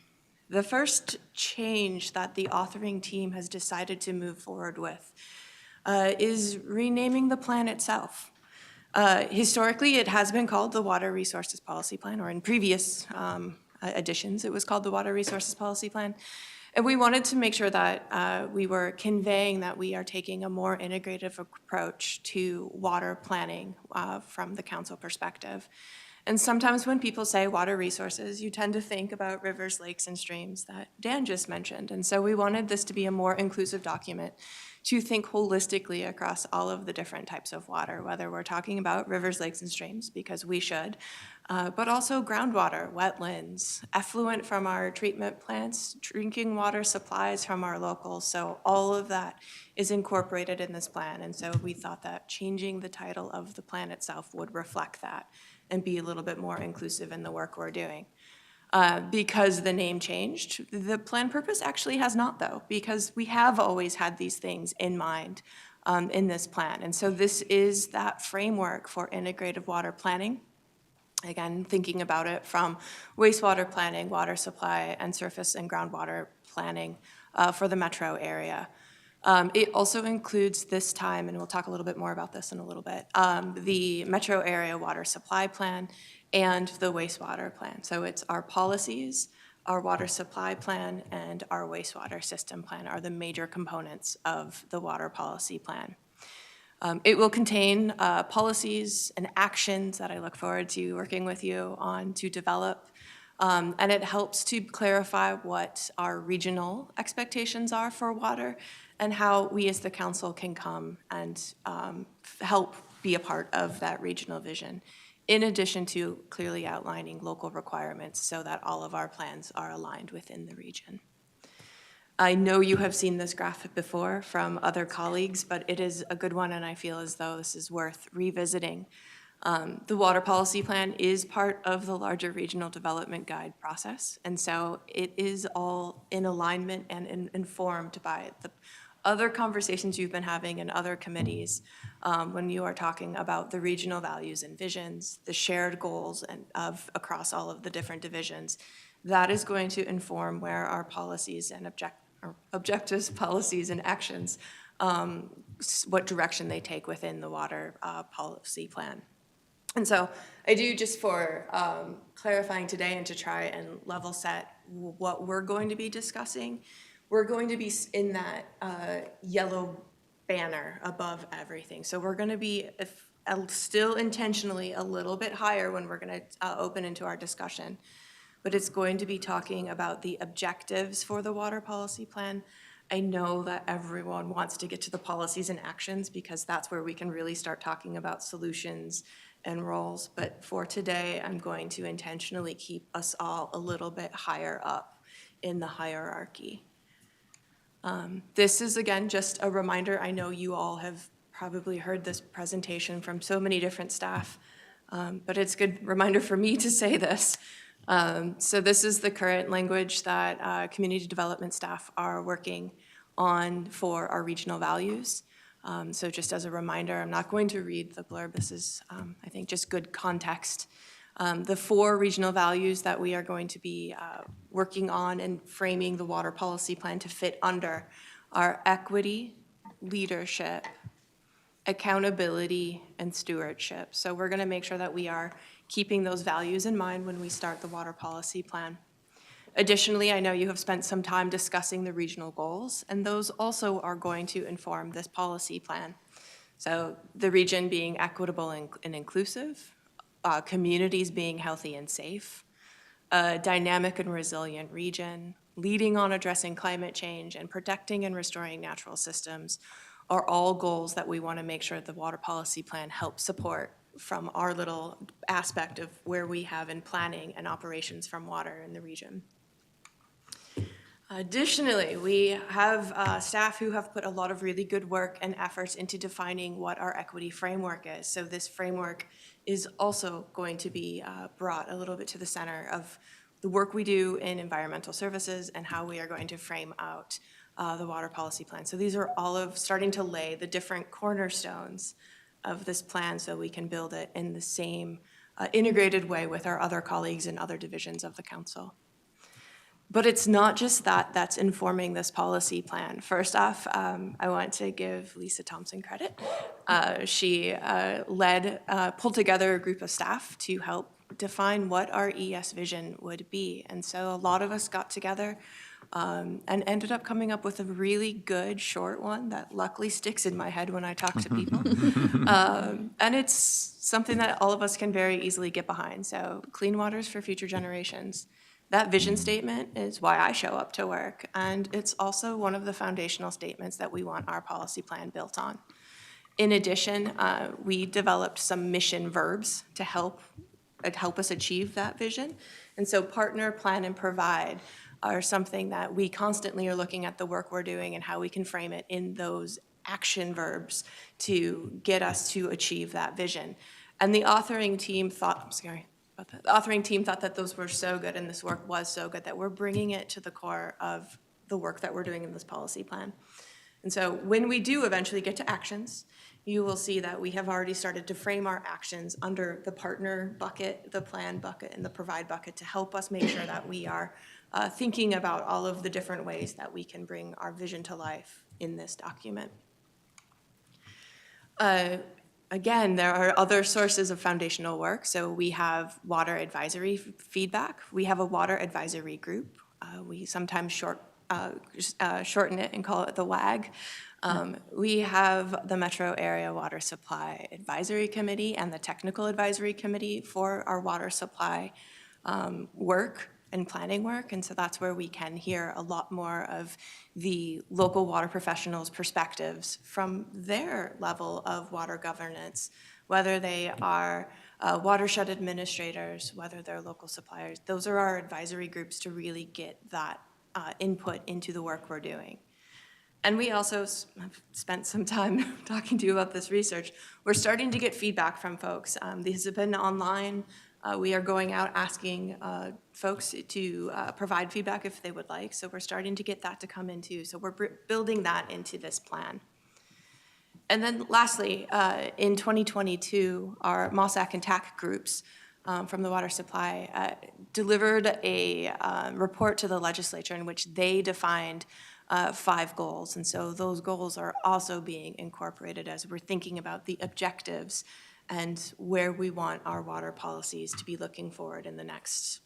The first change that the authoring team has decided to move forward with is renaming the plan itself. Historically, it has been called the Water Resources Policy Plan, or in previous editions, it was called the Water Resources Policy Plan. And we wanted to make sure that we were conveying that we are taking a more integrative approach to water planning from the council perspective. And sometimes when people say water resources, you tend to think about rivers, lakes, and streams that Dan just mentioned. And so we wanted this to be a more inclusive document to think holistically across all of the different types of water, whether we're talking about rivers, lakes, and streams, because we should, but also groundwater, wetlands, effluent from our treatment plants, drinking water supplies from our locals. So all of that is incorporated in this plan. And so we thought that changing the title of the plan itself would reflect that and be a little bit more inclusive in the work we're doing. Because the name changed, the plan purpose actually has not, though, because we have always had these things in mind in this plan. And so this is that framework for integrated water planning. Again, thinking about it from wastewater planning, water supply, and surface and groundwater planning for the metro area. It also includes this time, and we'll talk a little bit more about this in a little bit, the metro area water supply plan and the wastewater plan. So it's our policies, our water supply plan, and our wastewater system plan are the major components of the water policy plan. It will contain policies and actions that I look forward to working with you on to develop. And it helps to clarify what our regional expectations are for water and how we as the council can come and help be a part of that regional vision, in addition to clearly outlining local requirements so that all of our plans are aligned within the region. I know you have seen this graphic before from other colleagues, but it is a good one, and I feel as though this is worth revisiting. The water policy plan is part of the larger regional development guide process, and so it is all in alignment and informed by the other conversations you've been having in other committees when you are talking about the regional values and visions, the shared goals and across all of the different divisions. That is going to inform where our policies and objectives, policies, and actions, what direction they take within the water policy plan. And so I do, just for clarifying today and to try and level set what we're going to be discussing, we're going to be in that yellow banner above everything. So we're going to be still intentionally a little bit higher when we're going to open into our discussion. But it's going to be talking about the objectives for the water policy plan. I know that everyone wants to get to the policies and actions because that's where we can really start talking about solutions and roles. But for today, I'm going to intentionally keep us all a little bit higher up in the hierarchy. This is, again, just a reminder. I know you all have probably heard this presentation from so many different staff, but it's a good reminder for me to say this. So this is the current language that community development staff are working on for our regional values. So just as a reminder, I'm not going to read the blurb. This is, I think, just good context. The 4 regional values that we are going to be working on and framing the water policy plan to fit under are equity, leadership, accountability, and stewardship. So we're going to make sure that we are keeping those values in mind when we start the water policy plan. Additionally, I know you have spent some time discussing the regional goals, and those also are going to inform this policy plan. So the region being equitable and inclusive, communities being healthy and safe, a dynamic and resilient region, leading on addressing climate change, and protecting and restoring natural systems are all goals that we want to make sure the water policy plan helps support from our little aspect of where we have in planning and operations from water in the region. Additionally, we have staff who have put a lot of really good work and efforts into defining what our equity framework is. So this framework is also going to be brought a little bit to the center of the work we do in environmental services and how we are going to frame out the water policy plan. So these are all of starting to lay the different cornerstones of this plan so we can build it in the same integrated way with our other colleagues in other divisions of the council. But it's not just that that's informing this policy plan. First off, I want to give Lisa Thompson credit. She pulled together a group of staff to help define what our ES vision would be. And so a lot of us got together and ended up coming up with a really good short one that luckily sticks in my head when I talk to people. And it's something that all of us can very easily get behind. So clean waters for future generations. That vision statement is why I show up to work, and it's also one of the foundational statements that we want our policy plan built on. In addition, we developed some mission verbs to help us achieve that vision. And so partner, plan, and provide are something that we constantly are looking at the work we're doing and how we can frame it in those action verbs to get us to achieve that vision. And the authoring team thought, the authoring team thought that those were so good and this work was so good that we're bringing it to the core of the work that we're doing in this policy plan. And so when we do eventually get to actions, you will see that we have already started to frame our actions under the partner bucket, the plan bucket, and the provide bucket to help us make sure that we are thinking about all of the different ways that we can bring our vision to life in this document. Again, there are other sources of foundational work. So we have water advisory feedback. We have a water advisory group. We sometimes shorten it and call it the WAG. We have the Metro Area Water Supply Advisory Committee and the Technical Advisory Committee for our water supply work and planning work. And so that's where we can hear a lot more of the local water professionals' perspectives from their level of water governance, whether they are watershed administrators, whether they're local suppliers. Those are our advisory groups to really get that input into the work we're doing. And we also have spent some time talking to you about this research. We're starting to get feedback from folks. These have been online. We are going out asking folks to provide feedback if they would like. So we're starting to get that to come into. So we're building that into this plan. And then lastly, in 2022, our MOSAC and TAC groups from the water supply delivered a report to the legislature in which they defined 5 goals. And so those goals are also being incorporated as we're thinking about the objectives and where we want our water policies to be looking forward in the next,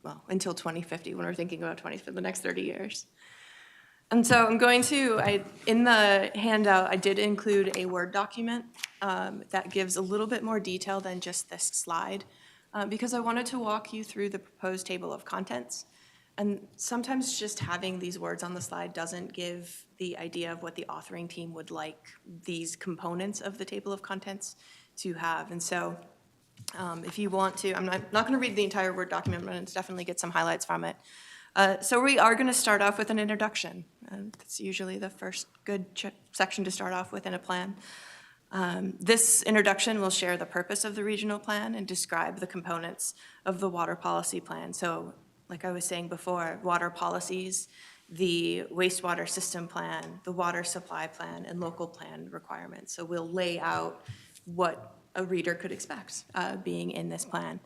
well, until 2050, when we're thinking about the next 30 years. And so I'm going to, in the handout, I did include a Word document that gives a little bit more detail than just this slide, because I wanted to walk you through the proposed table of contents. And sometimes just having these words on the slide doesn't give the idea of what the authoring team would like these components of the table of contents to have. And so if you want to, I'm not going to read the entire Word document, but I'm going to definitely get some highlights from it. So we are going to start off with an introduction. That's usually the first good section to start off with in a plan. This introduction will share the purpose of the regional plan and describe the components of the water policy plan. So like I was saying before, water policies, the wastewater system plan, the water supply plan, and local plan requirements. So we'll lay out what a reader could expect being in this plan.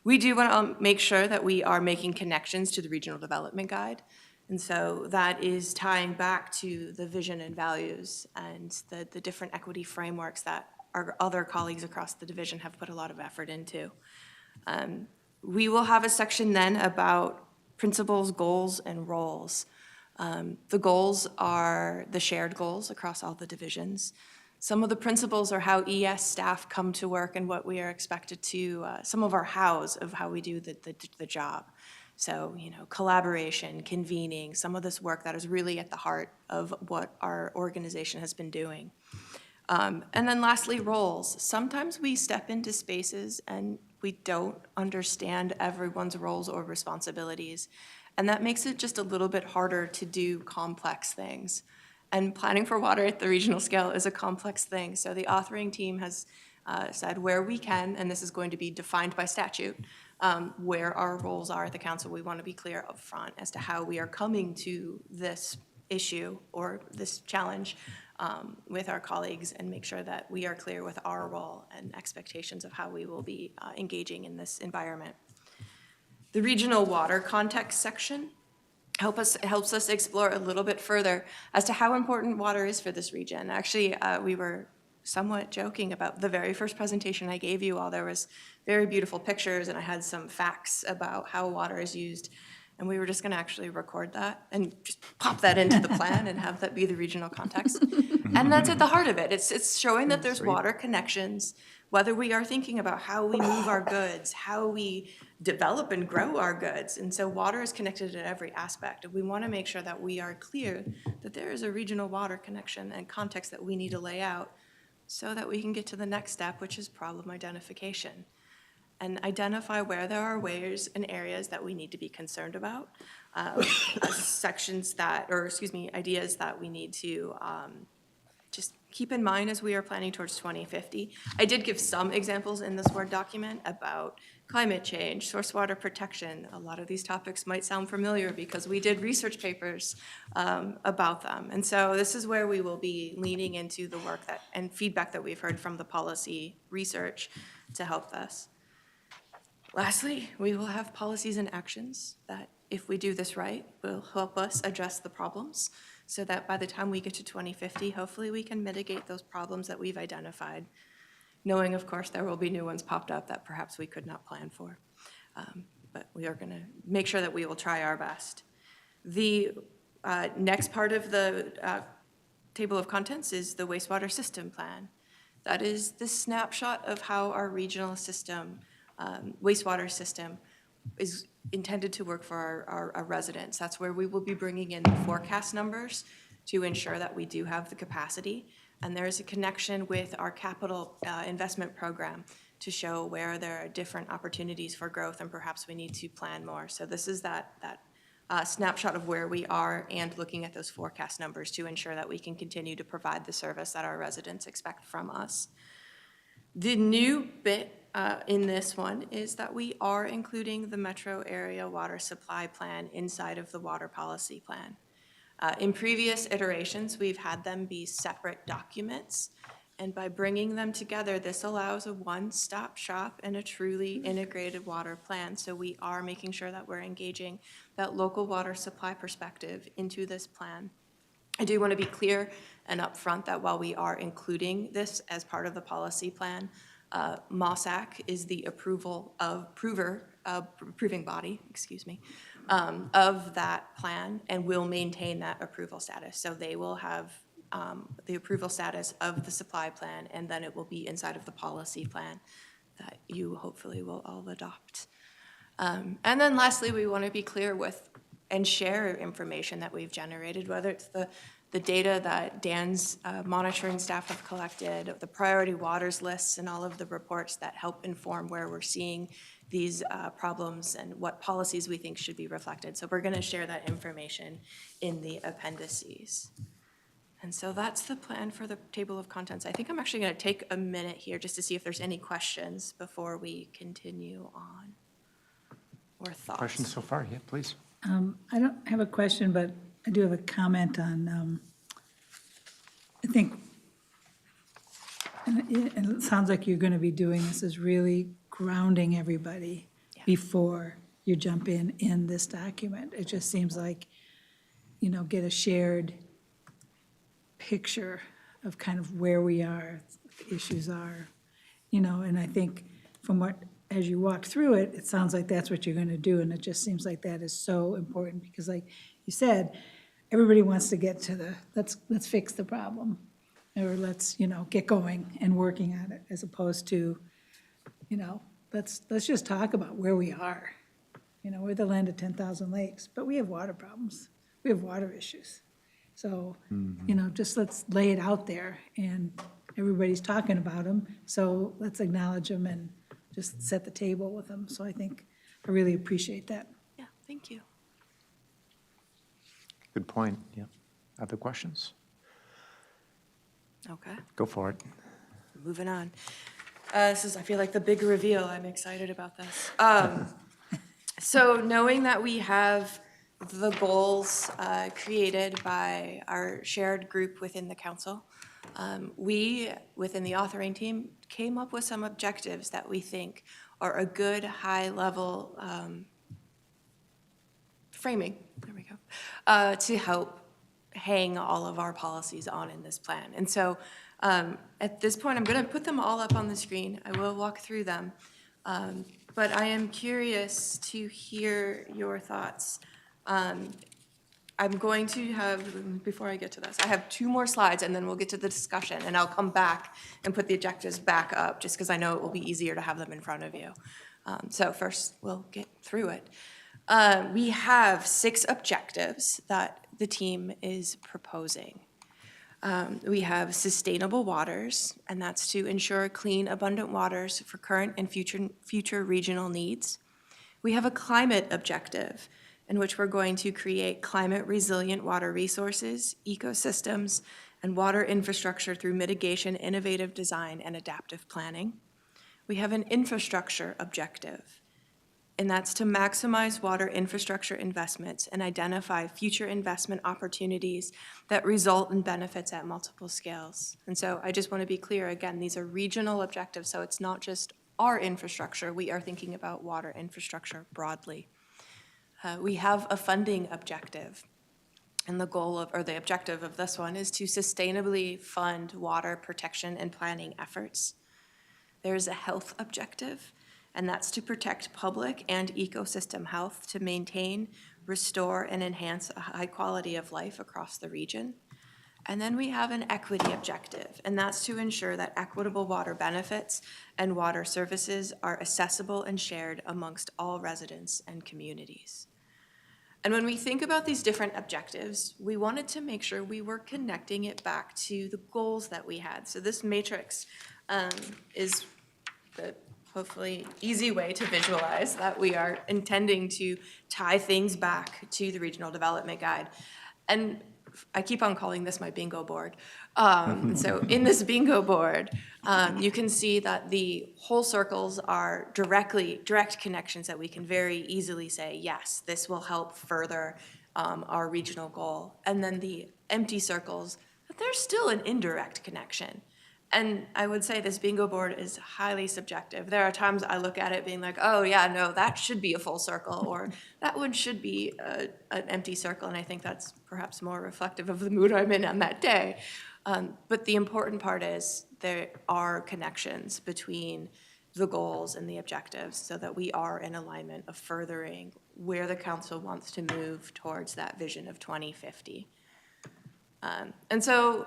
We do want to make sure that we are making connections to the regional development guide. And so that is tying back to the vision and values and the different equity frameworks that our other colleagues across the division have put a lot of effort into. We will have a section then about principles, goals, and roles. The goals are the shared goals across all the divisions. Some of the principles are how ES staff come to work and what we are expected to, some of our hows of how we do the job. So, collaboration, convening, some of this work that is really at the heart of what our organization has been doing. And then lastly, roles. Sometimes we step into spaces and we don't understand everyone's roles or responsibilities. And that makes it just a little bit harder to do complex things. And planning for water at the regional scale is a complex thing. So the authoring team has said where we can, and this is going to be defined by statute, where our roles are at the council. We want to be clear up front as to how we are coming to this issue or this challenge with our colleagues and make sure that we are clear with our role and expectations of how we will be engaging in this environment. The regional water context section helps us explore a little bit further as to how important water is for this region. Actually, we were somewhat joking about the very first presentation I gave you all. There was very beautiful pictures and I had some facts about how water is used. And we were just going to actually record that and just pop that into the plan and have that be the regional context. And that's at the heart of it. It's showing that there's water connections, whether we are thinking about how we move our goods, how we develop and grow our goods. And so water is connected at every aspect. And we want to make sure that we are clear that there is a regional water connection and context that we need to lay out so that we can get to the next step, which is problem identification. And identify where there are ways and areas that we need to be concerned about, ideas that we need to just keep in mind as we are planning towards 2050. I did give some examples in this Word document about climate change, source water protection. A lot of these topics might sound familiar because we did research papers about them. And so this is where we will be leaning into the work and feedback that we've heard from the policy research to help us. Lastly, we will have policies and actions that, if we do this right, will help us address the problems so that by the time we get to 2050, hopefully we can mitigate those problems that we've identified, knowing, of course, there will be new ones popped up that perhaps we could not plan for. But we are going to make sure that we will try our best. The next part of the table of contents is the wastewater system plan. That is the snapshot of how our regional system wastewater system is intended to work for our residents. That's where we will be bringing in the forecast numbers to ensure that we do have the capacity. And there is a connection with our capital investment program to show where there are different opportunities for growth and perhaps we need to plan more. So this is that snapshot of where we are and looking at those forecast numbers to ensure that we can continue to provide the service that our residents expect from us. The new bit in this one is that we are including the metro area water supply plan inside of the water policy plan. In previous iterations, we've had them be separate documents, and by bringing them together, this allows a one-stop shop and a truly integrated water plan. So we are making sure that we're engaging that local water supply perspective into this plan. I do want to be clear and upfront that while we are including this as part of the policy plan, MOSAC is the approving body, of that plan and will maintain that approval status. So they will have the approval status of the supply plan, and then it will be inside of the policy plan that you hopefully will all adopt. And then lastly, we want to be clear with and share information that we've generated, whether it's the data that Dan's monitoring staff have collected, the priority waters lists, and all of the reports that help inform where we're seeing these problems and what policies we think should be reflected. So we're going to share that information in the appendices. And so that's the plan for the table of contents. I think I'm actually going to take a minute here just to see if there's any questions before we continue on, or thoughts. Questions so far? Yeah, please. I don't have a question, but I do have a comment on, I think, and it sounds like you're going to be doing this, is really grounding everybody before you jump in this document. It just seems like, get a shared picture of kind of where we are, what the issues are, and I think from as you walk through it, it sounds like that's what you're going to do, and it just seems like that is so important, because like you said, everybody wants to get to let's fix the problem, or let's, get going and working at it, as opposed to, let's just talk about where we are. We're the land of 10,000 lakes, but we have water problems. We have water issues. So, just let's lay it out there, and everybody's talking about them, so let's acknowledge them and just set the table with them. So I really appreciate that. Yeah, thank you. Good point, yeah. Other questions? Okay, Go for it. moving on. This is, I feel like, the big reveal. I'm excited about this. So knowing that we have the goals created by our shared group within the council, we, within the authoring team, came up with some objectives that we think are a good high-level framing, there we go, to help hang all of our policies on in this plan. And so at this point, I'm going to put them all up on the screen. I will walk through them. but I am curious to hear your thoughts. I'm going to have, before I get to this, I have 2 more slides, and then we'll get to the discussion, and I'll come back and put the objectives back up, just because I know it will be easier to have them in front of you. So first, we'll get through it. We have 6 objectives that the team is proposing. We have sustainable waters, and that's to ensure clean, abundant waters for current and future regional needs. We have a climate objective, in which we're going to create climate-resilient water resources, ecosystems, and water infrastructure through mitigation, innovative design, and adaptive planning. We have an infrastructure objective, and that's to maximize water infrastructure investments and identify future investment opportunities that result in benefits at multiple scales. And so I just want to be clear, again, these are regional objectives, so it's not just our infrastructure. We are thinking about water infrastructure broadly. We have a funding objective, and the goal of, or the objective of this one is to sustainably fund water protection and planning efforts. There's a health objective, and that's to protect public and ecosystem health to maintain, restore, and enhance a high quality of life across the region. And then we have an equity objective, and that's to ensure that equitable water benefits and water services are accessible and shared amongst all residents and communities. And when we think about these different objectives, we wanted to make sure we were connecting it back to the goals that we had. So this matrix is the hopefully easy way to visualize that we are intending to tie things back to the Regional Development Guide. And I keep on calling this my bingo board. So in this bingo board, you can see that the whole circles are direct connections that we can very easily say, yes, this will help further our regional goal. And then the empty circles, but there's still an indirect connection. And I would say this bingo board is highly subjective. There are times I look at it being like, oh yeah, no, that should be a full circle, or that one should be an empty circle, and I think that's perhaps more reflective of the mood I'm in on that day. But the important part is there are connections between the goals and the objectives so that we are in alignment of furthering where the council wants to move towards that vision of 2050. And so,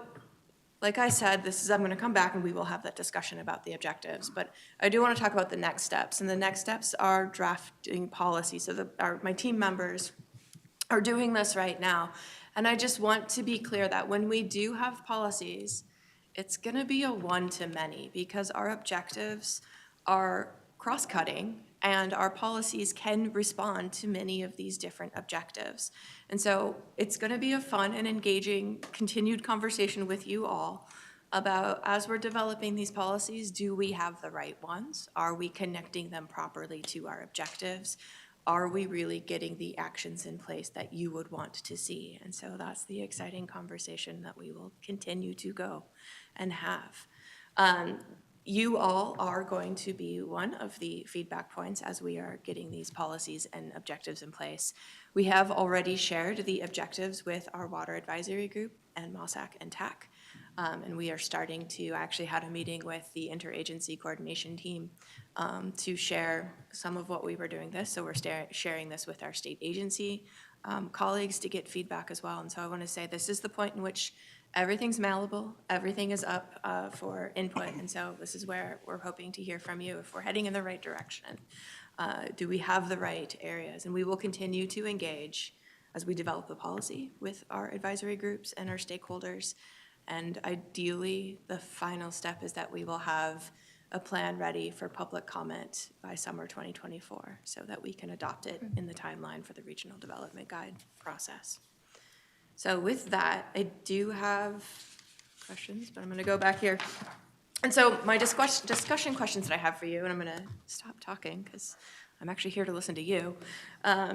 like I said, I'm going to come back and we will have that discussion about the objectives, but I do want to talk about the next steps, and the next steps are drafting policy. So my team members are doing this right now, and I just want to be clear that when we do have policies, it's going to be a one-to-many because our objectives are cross-cutting and our policies can respond to many of these different objectives. And so it's going to be a fun and engaging continued conversation with you all about, as we're developing these policies, do we have the right ones? Are we connecting them properly to our objectives? Are we really getting the actions in place that you would want to see? And so that's the exciting conversation that we will continue to go and have. You all are going to be one of the feedback points as we are getting these policies and objectives in place. We have already shared the objectives with our water advisory group and MOSAC and TAC. And we are starting to actually had a meeting with the interagency coordination team to share some of what we were doing this. So we're sharing this with our state agency colleagues to get feedback as well. And so I want to say this is the point in which everything's malleable, everything is up for input, and so this is where we're hoping to hear from you if we're heading in the right direction. Do we have the right areas? And we will continue to engage as we develop the policy with our advisory groups and our stakeholders. And ideally, the final step is that we will have a plan ready for public comment by summer 2024 so that we can adopt it in the timeline for the Regional Development Guide process. So with that, I do have questions, but I'm going to go back here. And so my discussion questions that I have for you, and I'm going to stop talking because I'm actually here to listen to you,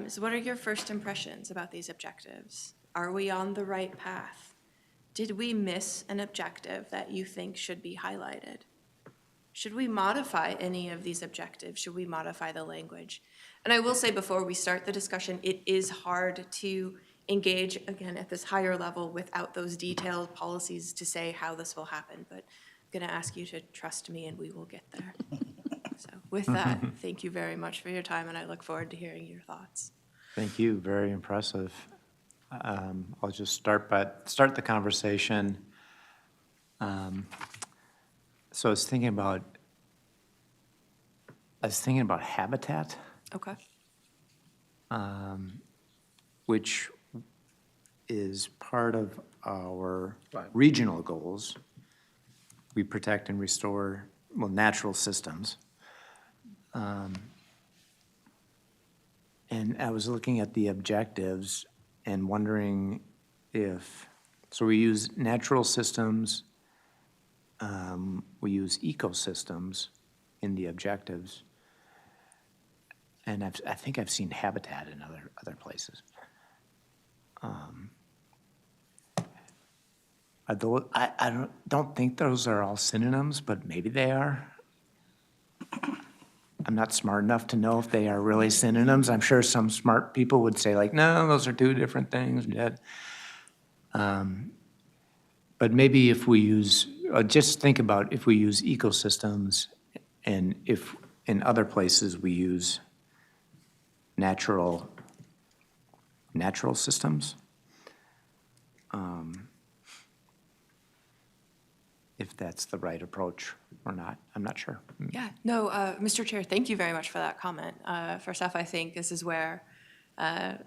is what are your first impressions about these objectives? Are we on the right path? Did we miss an objective that you think should be highlighted? Should we modify any of these objectives? Should we modify the language? And I will say before we start the discussion, it is hard to engage, again, at this higher level without those detailed policies to say how this will happen. But I'm going to ask you to trust me and we will get there. So with that, thank you very much for your time, and I look forward to hearing your thoughts. Thank you, very impressive. I'll just start the conversation. So I was thinking about habitat, Okay. which is part of our regional goals. We protect and restore, well, natural systems. And I was looking at the objectives and wondering if, so we use natural systems, we use ecosystems in the objectives. And I think I've seen habitat in other places. I don't think those are all synonyms, but maybe they are. I'm not smart enough to know if they are really synonyms. I'm sure some smart people would say like, no, those are two different things. But maybe if we use, just think about if we use ecosystems and if in other places we use natural systems. If that's the right approach or not, I'm not sure. Yeah, no, Mr. Chair, thank you very much for that comment. First off, I think this is where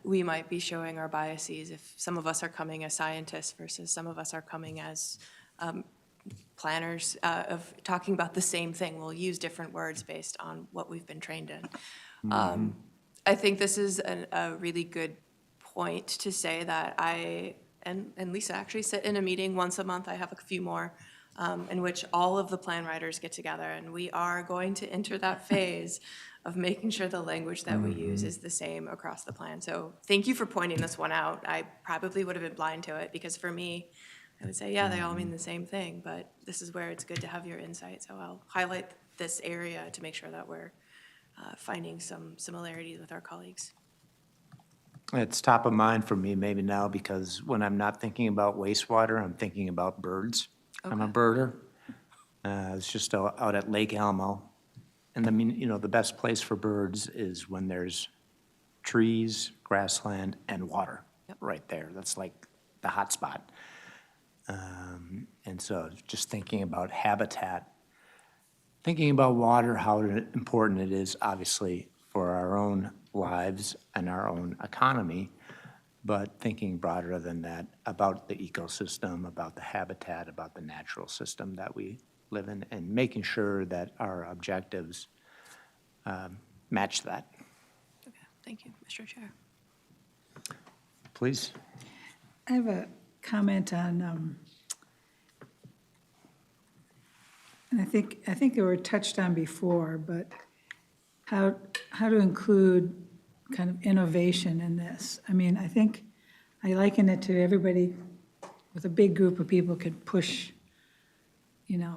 we might be showing our biases if some of us are coming as scientists versus some of us are coming as planners of talking about the same thing. We'll use different words based on what we've been trained in. I think this is a really good point to say that I and Lisa actually sit in a meeting once a month. I have a few more. In which all of the plan writers get together, and we are going to enter that phase of making sure the language that we use is the same across the plan. So thank you for pointing this one out. I probably would have been blind to it, because for me, I would say, yeah, they all mean the same thing, but this is where it's good to have your insight. So I'll highlight this area to make sure that we're finding some similarities with our colleagues. It's top of mind for me maybe now, because when I'm not thinking about wastewater, I'm thinking about birds. I'm a birder. I was just out at Lake Elmo. And I mean, the best place for birds is when there's trees, grassland, and water right there. That's like the hot spot. And so just thinking about habitat, thinking about water, how important it is, obviously, for our own lives and our own economy, but thinking broader than that about the ecosystem, about the habitat, about the natural system that we live in, and making sure that our objectives match that. Okay, thank you, Mr. Chair. Please. I have a comment on, and I think they were touched on before, but how to include kind of innovation in this. I mean, I think I liken it to everybody with a big group of people could push a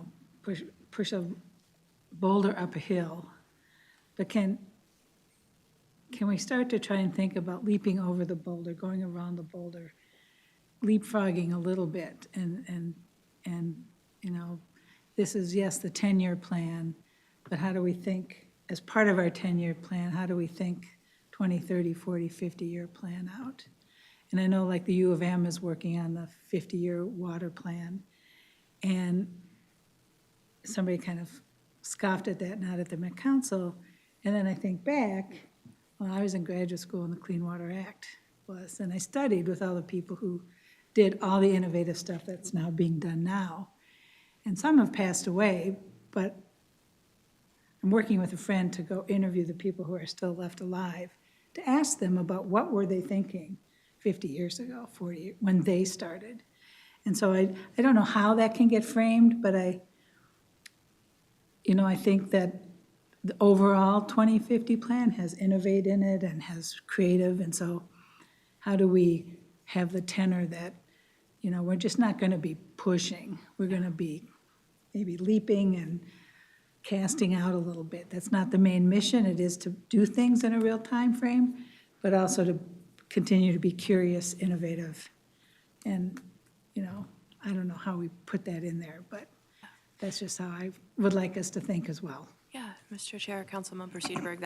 boulder up a hill. But can we start to try and think about leaping over the boulder, going around the boulder, leapfrogging a little bit, and this is, yes, the 10-year plan, but how do we think, as part of our 10-year plan, how do we think 20, 30, 40, 50-year plan out? And I know like the U of M is working on the 50-year water plan, and somebody kind of scoffed at that, not at the Met Council, and then I think back, when I was in graduate school and the Clean Water Act was, and I studied with all the people who did all the innovative stuff that's now being done now. And some have passed away, but I'm working with a friend to go interview the people who are still left alive, to ask them about what were they thinking 50 years ago, 40, when they started. And so I don't know how that can get framed, but I think that the overall 2050 plan has innovate in it and has creative, and so how do we have the tenor that, we're just not gonna be pushing, we're gonna be maybe leaping and casting out a little bit. That's not the main mission. It is to do things in a real time frame, but also to continue to be curious, innovative. And, I don't know how we put that in there, but that's just how I would like us to think as well. Yeah, Mr. Chair, Councilmember Cedarburg,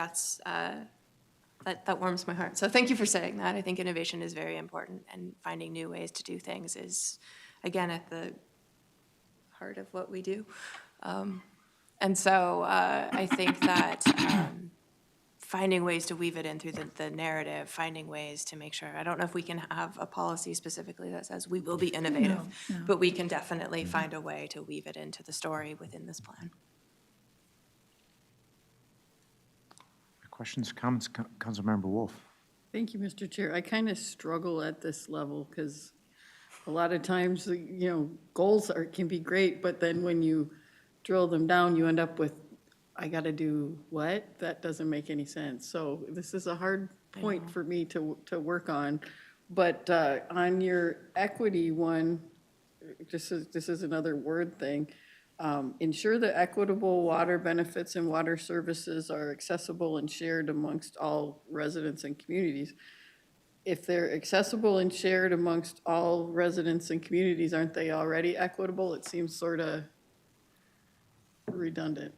that warms my heart. So thank you for saying that. I think innovation is very important, and finding new ways to do things is, again, at the heart of what we do. And so I think that finding ways to weave it in through the narrative, finding ways to make sure, I don't know if we can have a policy specifically that says we will be innovative, No. but we can definitely find a way to weave it into the story within this plan. Questions, comments, Councilmember Wolf? Thank you, Mr. Chair. I kind of struggle at this level because a lot of times, goals can be great, but then when you drill them down, you end up with, I got to do what? That doesn't make any sense. So this is a hard point for me to work on. But on your equity one, this is another word thing. Ensure that equitable water benefits and water services are accessible and shared amongst all residents and communities. If they're accessible and shared amongst all residents and communities, aren't they already equitable? It seems sort of redundant.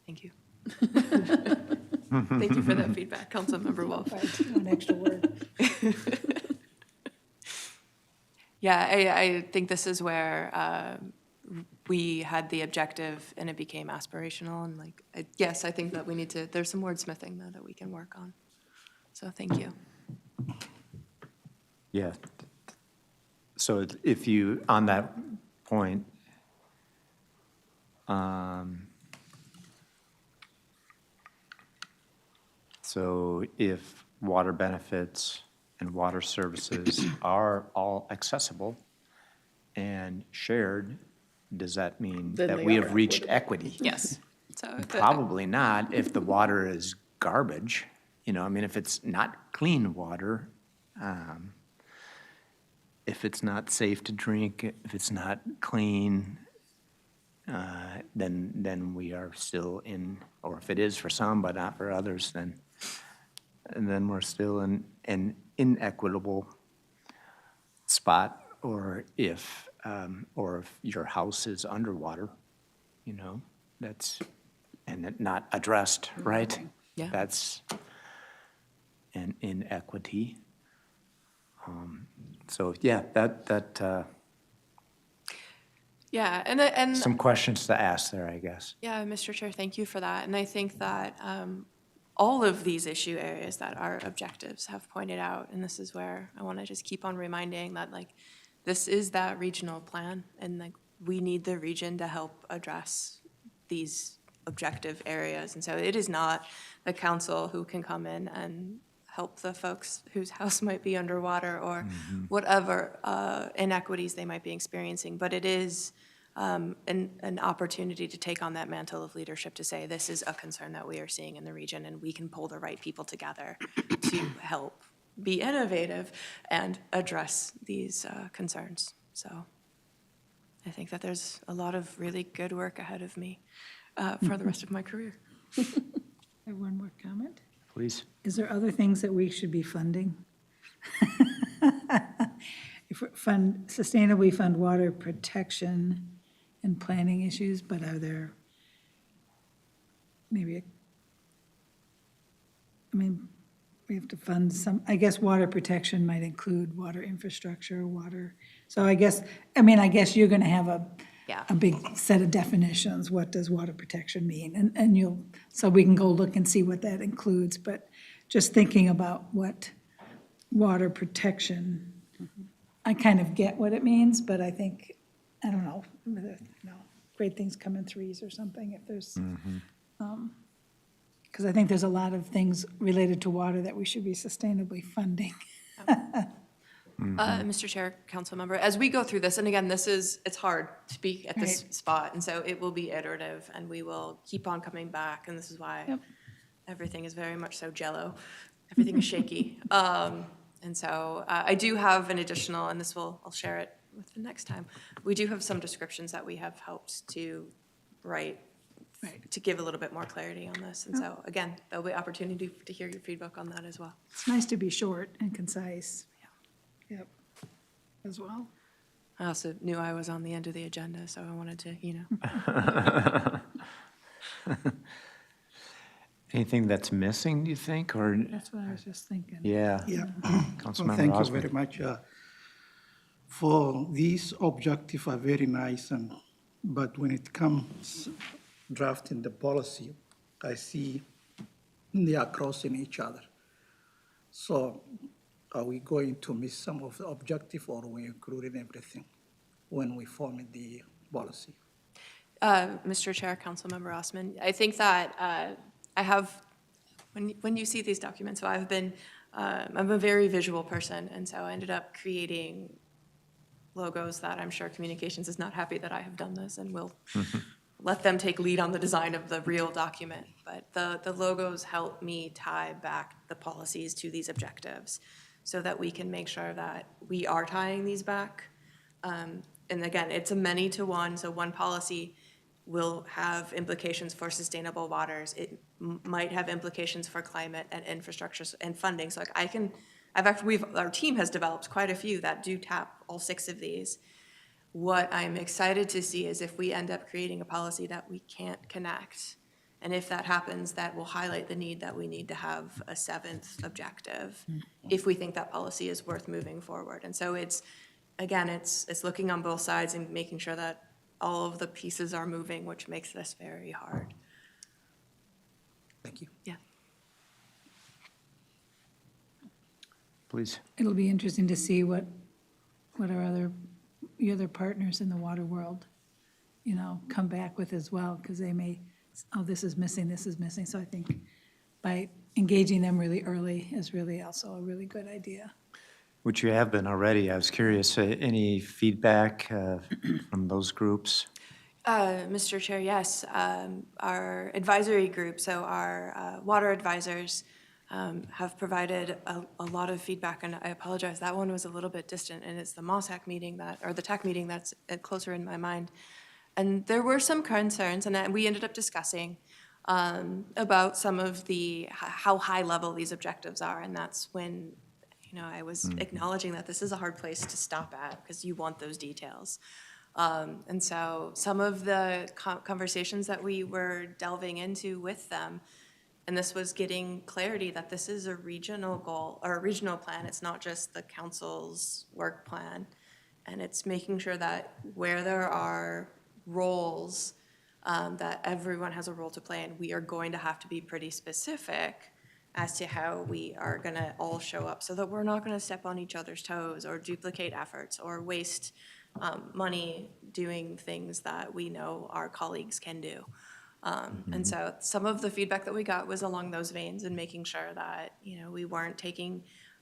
Thank you. Thank you for that feedback, Councilmember Wolf. An extra word. Yeah, I think this is where we had the objective and it became aspirational, and yes, I think that we need to, there's some wordsmithing though that we can work on. So thank you. Yeah. So if you, on that point, so if water benefits and water services are all accessible and shared, does that mean Then that they we are have reached equity? Yes. So Probably not if the water is garbage. If it's not clean water, if it's not safe to drink, if it's not clean, then we are still in, or if it is for some but not for others, then we're still in an inequitable spot. Or if your house is underwater, that's, and it not addressed, right? Yeah. That's an inequity. So, yeah, yeah, and some questions to ask there, I guess. yeah, Mr. Chair, thank you for that. And I think that all of these issue areas that our objectives have pointed out, and this is where I want to just keep on reminding that this is that regional plan, and we need the region to help address these objective areas. And so it is not the council who can come in and help the folks whose house might be underwater or whatever inequities they might be experiencing, but it is an opportunity to take on that mantle of leadership to say, this is a concern that we are seeing in the region, and we can pull the right people together to help be innovative and address these concerns. So I think that there's a lot of really good work ahead of me for the rest of my career. I have one more comment. Please. Is there other things that we should be funding? If we sustainably fund water protection and planning issues, but are there maybe, we have to fund some, I guess water protection might include water infrastructure, so I guess you're gonna have a big set of definitions. What does water protection mean? And so we can go look and see what that includes, but just thinking about what water protection, I kind of get what it means, but I think, I don't know, great things come in threes or something if there's, because I think there's a lot of things related to water that we should be sustainably funding. Mr. Chair, council member, as we go through this, and again, it's hard to be at this Right. spot, and so it will be iterative, and we will keep on coming back, and this is why everything is very much so jello. Everything is shaky. And so I do have an additional, and I'll share it with the next time. We do have some descriptions that we have helped to write to give a little bit more clarity on this. And so, again, there'll be opportunity to hear your feedback on that as well. It's nice to be short and concise. Yep, as well. I also knew I was on the end of the agenda, so I wanted to, Anything that's missing, do you think, or, That's what I was just thinking. yeah? Yeah. Councilmember Thank you Osmer. very much. For these objectives are very nice, but when it comes drafting the policy, I see they are crossing each other. So are we going to miss some of the objective, or are we including everything when we form the policy? Mr. Chair, Councilmember Osman, I think that I have, when you see these documents, so I'm a very visual person, and so I ended up creating logos that I'm sure communications is not happy that I have done this and will let them take lead on the design of the real document. But the logos help me tie back the policies to these objectives so that we can make sure that we are tying these back. And again, it's a many to one, so one policy will have implications for sustainable waters. It might have implications for climate and infrastructure and funding. So like our team has developed quite a few that do tap all 6 of these. What I'm excited to see is if we end up creating a policy that we can't connect, and if that happens, that will highlight the need that we need to have a 7th objective if we think that policy is worth moving forward. And so it's looking on both sides and making sure that all of the pieces are moving, which makes this very hard. Thank you. Yeah. Please. It'll be interesting to see what our other partners in the water world, come back with as well, because they may, this is missing. So I think by engaging them really early is really also a really good idea. Which you have been already. I was curious, any feedback from those groups? Mr. Chair, yes. Our advisory group, so our water advisors, have provided a lot of feedback, and I apologize, that one was a little bit distant, and it's the MOSAC meeting or the TAC meeting that's closer in my mind. And there were some concerns, and we ended up discussing about some of how high level these objectives are, and that's when, I was acknowledging that this is a hard place to stop at, because you want those details. And so some of the conversations that we were delving into with them, and this was getting clarity that this is a regional goal or a regional plan. It's not just the council's work plan. And it's making sure that where there are roles, that everyone has a role to play, and we are going to have to be pretty specific as to how we are gonna all show up so that we're not gonna step on each other's toes or duplicate efforts or waste money doing things that we know our colleagues can do. And so some of the feedback that we got was along those veins and making sure that, we weren't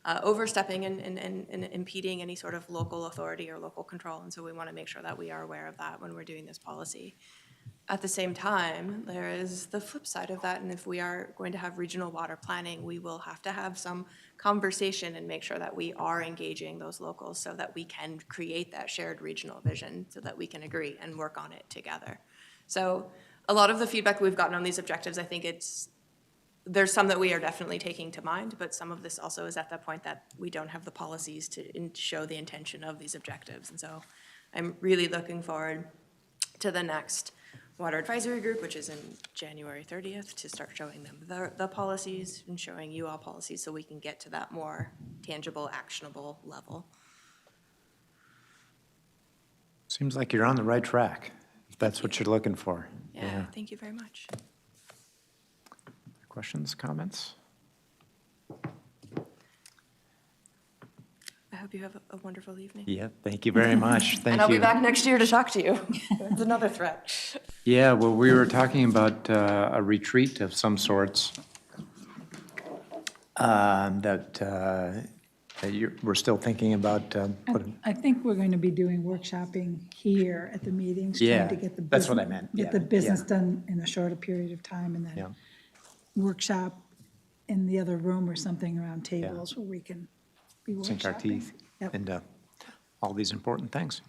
overstepping and impeding any sort of local authority or local control. And so we want to make sure that we are aware of that when we're doing this policy. At the same time, there is the flip side of that, and if we are going to have regional water planning, we will have to have some conversation and make sure that we are engaging those locals so that we can create that shared regional vision so that we can agree and work on it together. So a lot of the feedback we've gotten on these objectives, I think there's some that we are definitely taking to mind, but some of this also is at that point that we don't have the policies to show the intention of these objectives. And so I'm really looking forward to the next Water Advisory Group, which is in January 30th, to start showing them the policies and showing you all policies so we can get to that more tangible, actionable level. Seems like you're on the right track, if that's what you're looking for. Yeah, thank you very much. Questions, comments? I hope you have a wonderful evening. Yeah, thank you very much. Thank you. And I'll be back next year to talk to you. That's another threat. Yeah, well, we were talking about a retreat of some sorts that we're still thinking about putting. I think we're going to be doing workshopping here at the meetings, Yeah, trying to get the that's what I business- meant. Get Yeah, the business yeah. done in a shorter period of time, and Yeah. then workshop in the other room or something around tables where we can be workshopping. Sink our teeth Yep. into all these important things.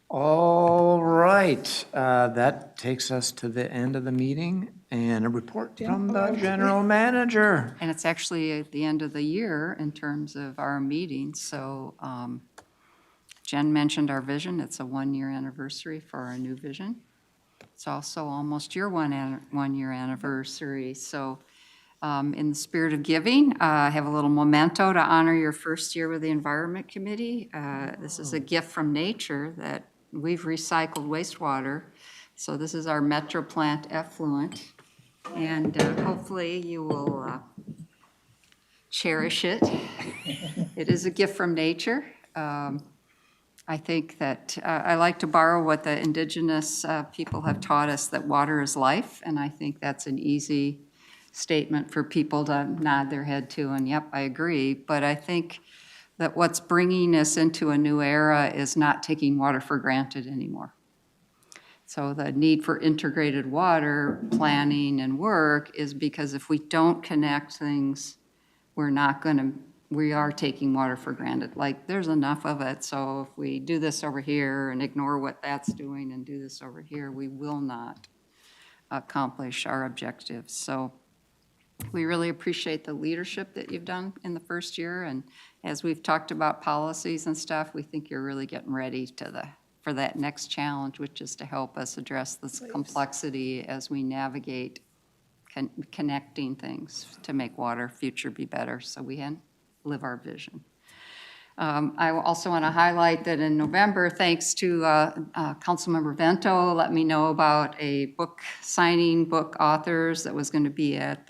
All right, that takes us to the end of the meeting and a report from the general manager. And it's actually at the end of the year in terms of our meetings, so Jen mentioned our vision. It's a one-year anniversary for our new vision. It's also almost your one-year anniversary, so In the spirit of giving, I have a little memento to honor your first year with the Environment Committee. This is a gift from nature that we've recycled wastewater. So this is our Metro Plant effluent. And hopefully you will cherish it. It is a gift from nature. I think that I like to borrow what the indigenous people have taught us, that water is life, and I think that's an easy statement for people to nod their head to, and yep, I agree. But I think that what's bringing us into a new era is not taking water for granted anymore. So the need for integrated water planning and work is because if we don't connect things, we are taking water for granted. Like, there's enough of it, so if we do this over here and ignore what that's doing and do this over here, we will not accomplish our objectives. So we really appreciate the leadership that you've done in the first year, and as we've talked about policies and stuff, we think you're really getting ready for that next challenge, which is to help us address this complexity as we navigate connecting things to make water future be better, so we can live our vision. I also want to highlight that in November, thanks to Councilmember Vento, let me know about a book signing, book authors that was going to be at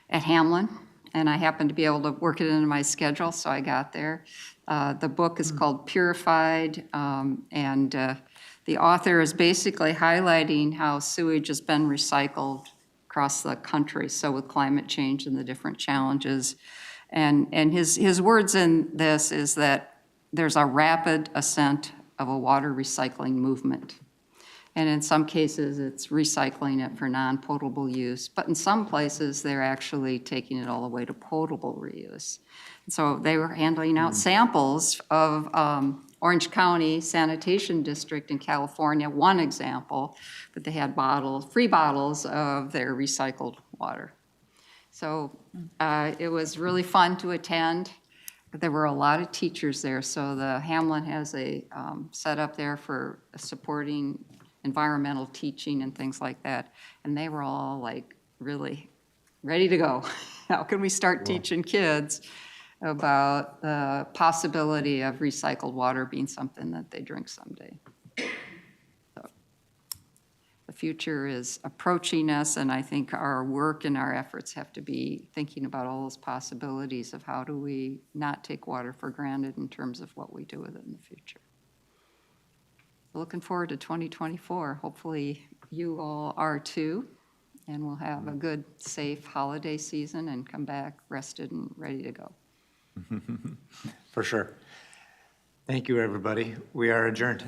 Hamlin, and I happened to be able to work it into my schedule, so I got there. The book is called Purified, and the author is basically highlighting how sewage has been recycled across the country, so with climate change and the different challenges. And his words in this is that there's a rapid ascent of a water recycling movement. And in some cases, it's recycling it for non-potable use, but in some places, they're actually taking it all the way to potable reuse. So they were handing out samples of Orange County Sanitation District in California, one example, but they had free bottles of their recycled water. So it was really fun to attend. There were a lot of teachers there, so the Hamlin has a setup there for supporting environmental teaching and things like that. And they were all like really ready to go. How can we start teaching kids about the possibility of recycled water being something that they drink someday? So the future is approaching us, and I think our work and our efforts have to be thinking about all those possibilities of how do we not take water for granted in terms of what we do with it in the future. Looking forward to 2024. Hopefully you all are too, and we'll have a good, safe holiday season and come back rested and ready to go. For sure. Thank you, everybody. We are adjourned.